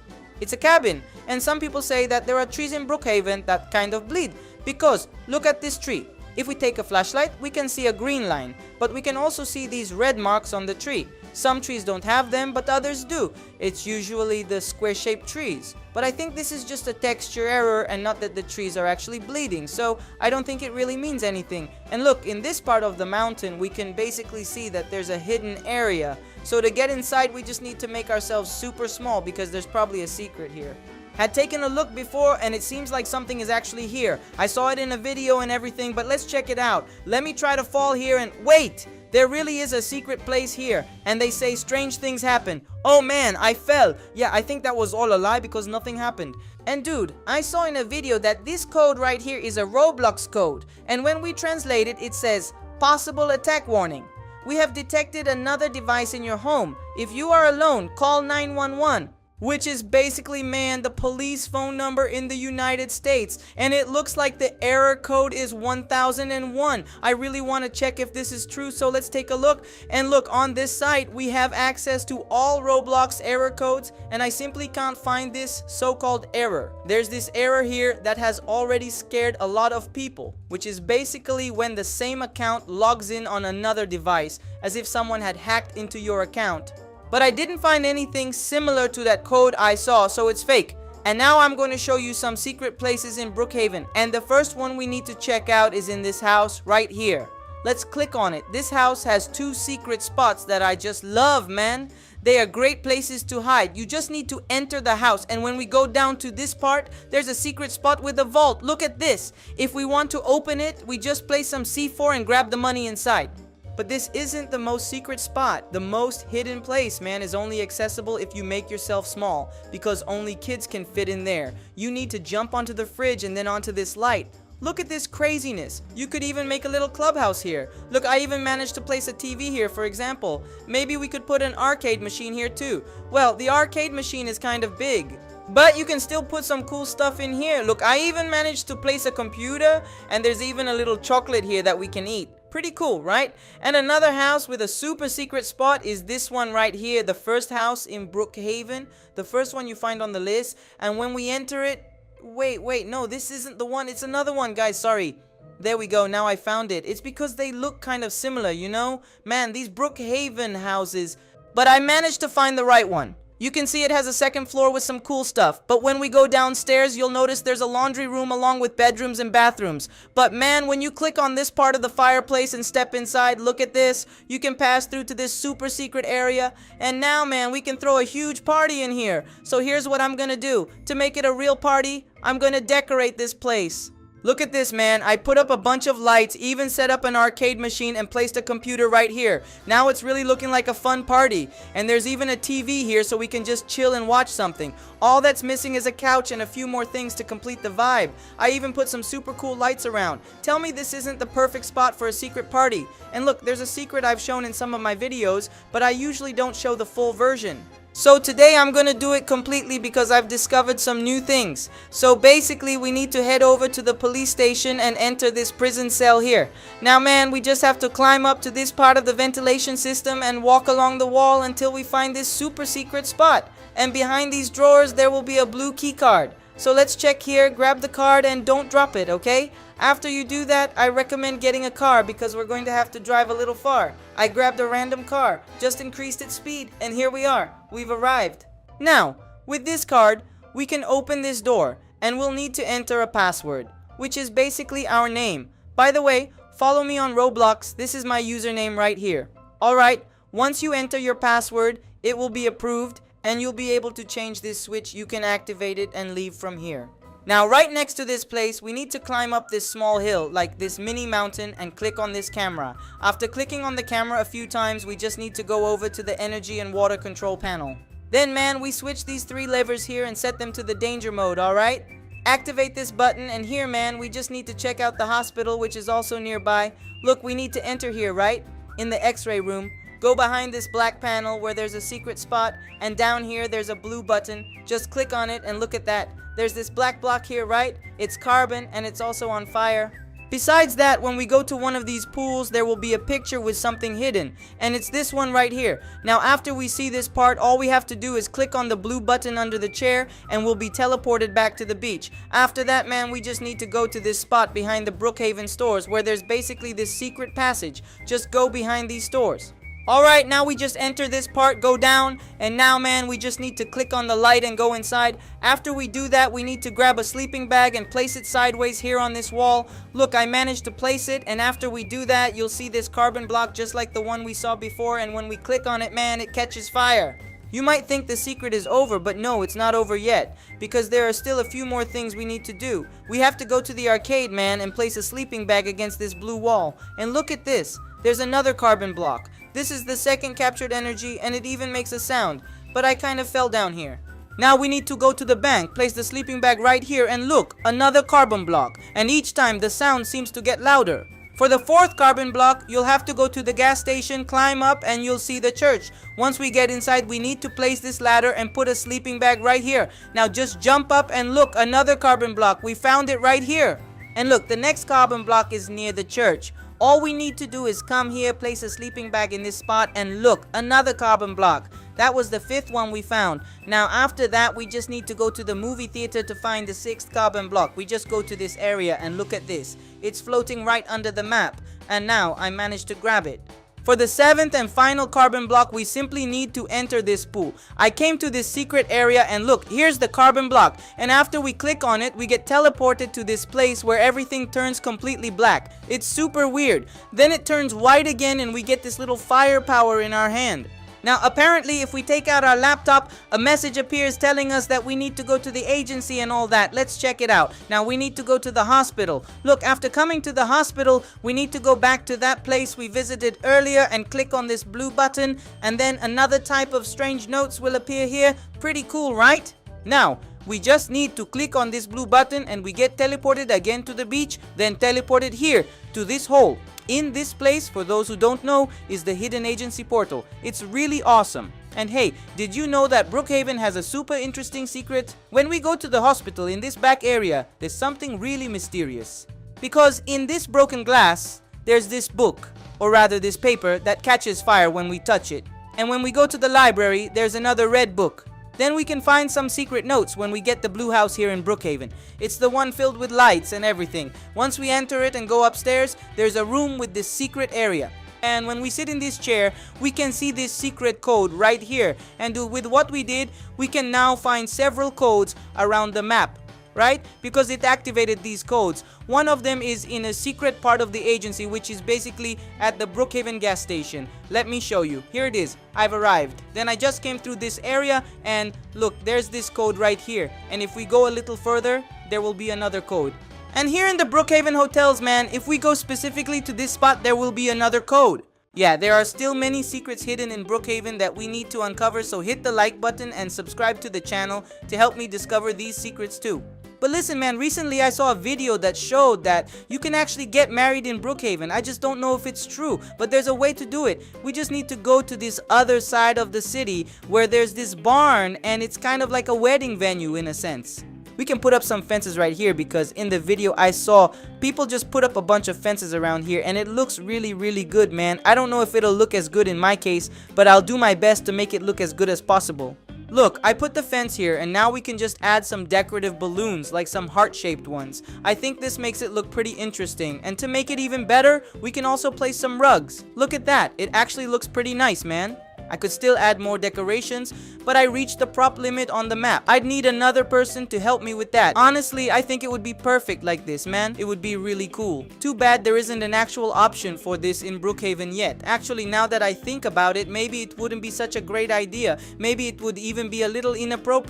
[SPEAKER 1] It's a cabin, and some people say that there are trees in Brookhaven that kind of bleed, because look at this tree. If we take a flashlight, we can see a green line, but we can also see these red marks on the tree. Some trees don't have them, but others do. It's usually the square-shaped trees. But I think this is just a texture error and not that the trees are actually bleeding, so I don't think it really means anything. And look, in this part of the mountain, we can basically see that there's a hidden area. So to get inside, we just need to make ourselves super small because there's probably a secret here. Had taken a look before and it seems like something is actually here. I saw it in a video and everything, but let's check it out. Let me try to fall here and wait! There really is a secret place here, and they say strange things happen. Oh man, I fell. Yeah, I think that was all a lie because nothing happened. And dude, I saw in a video that this code right here is a Roblox code, and when we translate it, it says, possible attack warning. We have detected another device in your home. If you are alone, call 911. Which is basically, man, the police phone number in the United States. And it looks like the error code is 1001. I really want to check if this is true, so let's take a look. And look, on this site, we have access to all Roblox error codes, and I simply can't find this so-called error. There's this error here that has already scared a lot of people, which is basically when the same account logs in on another device, as if someone had hacked into your account. But I didn't find anything similar to that code I saw, so it's fake. And now I'm going to show you some secret places in Brookhaven. And the first one we need to check out is in this house right here. Let's click on it. This house has 2 secret spots that I just love, man. They are great places to hide. You just need to enter the house, and when we go down to this part, there's a secret spot with a vault. Look at this. If we want to open it, we just place some C4 and grab the money inside. But this isn't the most secret spot. The most hidden place, man, is only accessible if you make yourself small, because only kids can fit in there. You need to jump onto the fridge and then onto this light. Look at this craziness. You could even make a little clubhouse here. Look, I even managed to place a TV here, for example. Maybe we could put an arcade machine here too. Well, the arcade machine is kind of big, but you can still put some cool stuff in here. Look, I even managed to place a computer, and there's even a little chocolate here that we can eat. Pretty cool, right? And another house with a super secret spot is this one right here, the first house in Brookhaven, the first one you find on the list. And when we enter it, wait, no, this isn't the one, it's another one, guys, sorry. There we go, now I found it. It's because they look kind of similar, you know? Man, these Brookhaven houses, but I managed to find the right one. You can see it has a second floor with some cool stuff, but when we go downstairs, you'll notice there's a laundry room along with bedrooms and bathrooms. But man, when you click on this part of the fireplace and step inside, look at this. You can pass through to this super secret area, and now, man, we can throw a huge party in here. So here's what I'm gonna do. To make it a real party, I'm gonna decorate this place. Look at this, man. I put up a bunch of lights, even set up an arcade machine and placed a computer right here. Now it's really looking like a fun party. And there's even a TV here so we can just chill and watch something. All that's missing is a couch and a few more things to complete the vibe. I even put some super cool lights around. Tell me this isn't the perfect spot for a secret party. And look, there's a secret I've shown in some of my videos, but I usually don't show the full version. So today I'm gonna do it completely because I've discovered some new things. So basically we need to head over to the police station and enter this prison cell here. Now man, we just have to climb up to this part of the ventilation system and walk along the wall until we find this super secret spot. And behind these drawers there will be a blue key card. So let's check here, grab the card, and don't drop it, okay? After you do that, I recommend getting a car because we're going to have to drive a little far. I grabbed a random car, just increased its speed, and here we are. We've arrived. Now, with this card, we can open this door, and we'll need to enter a password, which is basically our name. By the way, follow me on Roblox. This is my username right here. Alright, once you enter your password, it will be approved, and you'll be able to change this switch. You can activate it and leave from here. Now, right next to this place, we need to climb up this small hill, like this mini mountain, and click on this camera. After clicking on the camera a few times, we just need to go over to the energy and water control panel. Then, man, we switch these 3 levers here and set them to the danger mode, alright? Activate this button, and here, man, we just need to check out the hospital, which is also nearby. Look, we need to enter here, right? In the x-ray room. Go behind this black panel where there's a secret spot, and down here there's a blue button. Just click on it and look at that. There's this black block here, right? It's carbon and it's also on fire. Besides that, when we go to one of these pools, there will be a picture with something hidden, and it's this one right here. Now after we see this part, all we have to do is click on the blue button under the chair and we'll be teleported back to the beach. After that, man, we just need to go to this spot behind the Brookhaven stores where there's basically this secret passage. Just go behind these stores. Alright, now we just enter this part, go down, and now, man, we just need to click on the light and go inside. After we do that, we need to grab a sleeping bag and place it sideways here on this wall. Look, I managed to place it, and after we do that, you'll see this carbon block just like the one we saw before, and when we click on it, man, it catches fire. You might think the secret is over, but no, it's not over yet, because there are still a few more things we need to do. We have to go to the arcade, man, and place a sleeping bag against this blue wall. And look at this. There's another carbon block. This is the second captured energy, and it even makes a sound. But I kind of fell down here. Now we need to go to the bank, place the sleeping bag right here, and look, another carbon block. And each time the sound seems to get louder. For the fourth carbon block, you'll have to go to the gas station, climb up, and you'll see the church. Once we get inside, we need to place this ladder and put a sleeping bag right here. Now just jump up and look, another carbon block. We found it right here. And look, the next carbon block is near the church. All we need to do is come here, place a sleeping bag in this spot, and look, another carbon block. That was the fifth one we found. Now after that, we just need to go to the movie theater to find the sixth carbon block. We just go to this area and look at this. It's floating right under the map. And now I managed to grab it. For the seventh and final carbon block, we simply need to enter this pool. I came to this secret area and look, here's the carbon block. And after we click on it, we get teleported to this place where everything turns completely black. It's super weird. Then it turns white again and we get this little firepower in our hand. Now apparently if we take out our laptop, a message appears telling us that we need to go to the agency and all that. Let's check it out. Now we need to go to the hospital. Look, after coming to the hospital, we need to go back to that place we visited earlier and click on this blue button, and then another type of strange notes will appear here. Pretty cool, right? Now, we just need to click on this blue button and we get teleported again to the beach, then teleported here to this hole. In this place, for those who don't know, is the hidden agency portal. It's really awesome. And hey, did you know that Brookhaven has a super interesting secret? When we go to the hospital in this back area, there's something really mysterious. Because in this broken glass, there's this book, or rather this paper, that catches fire when we touch it. And when we go to the library, there's another red book. Then we can find some secret notes when we get the blue house here in Brookhaven. It's the one filled with lights and everything. Once we enter it and go upstairs, there's a room with this secret area. And when we sit in this chair, we can see this secret code right here. And with what we did, we can now find several codes around the map. Right? Because it activated these codes. One of them is in a secret part of the agency, which is basically at the Brookhaven gas station. Let me show you. Here it is. I've arrived. Then I just came through this area and look, there's this code right here. And if we go a little further, there will be another code. And here in the Brookhaven hotels, man, if we go specifically to this spot, there will be another code. Yeah, there are still many secrets hidden in Brookhaven that we need to uncover, so hit the like button and subscribe to the channel to help me discover these secrets too. But listen, man, recently I saw a video that showed that you can actually get married in Brookhaven. I just don't know if it's true, but there's a way to do it. We just need to go to this other side of the city where there's this barn and it's kind of like a wedding venue in a sense. We can put up some fences right here because in the video I saw people just put up a bunch of fences around here and it looks really good, man. I don't know if it'll look as good in my case, but I'll do my best to make it look as good as possible. Look, I put the fence here and now we can just add some decorative balloons, like some heart-shaped ones. I think this makes it look pretty interesting, and to make it even better, we can also place some rugs. Look at that, it actually looks pretty nice, man. I could still add more decorations, but I reached the prop limit on the map. I'd need another person to help me with that. Honestly, I think it would be perfect like this, man. It would be really cool. Too bad there isn't an actual option for this in Brookhaven yet. Actually, now that I think about it, maybe it wouldn't be such a great idea. Maybe it would even be a little inappropriate.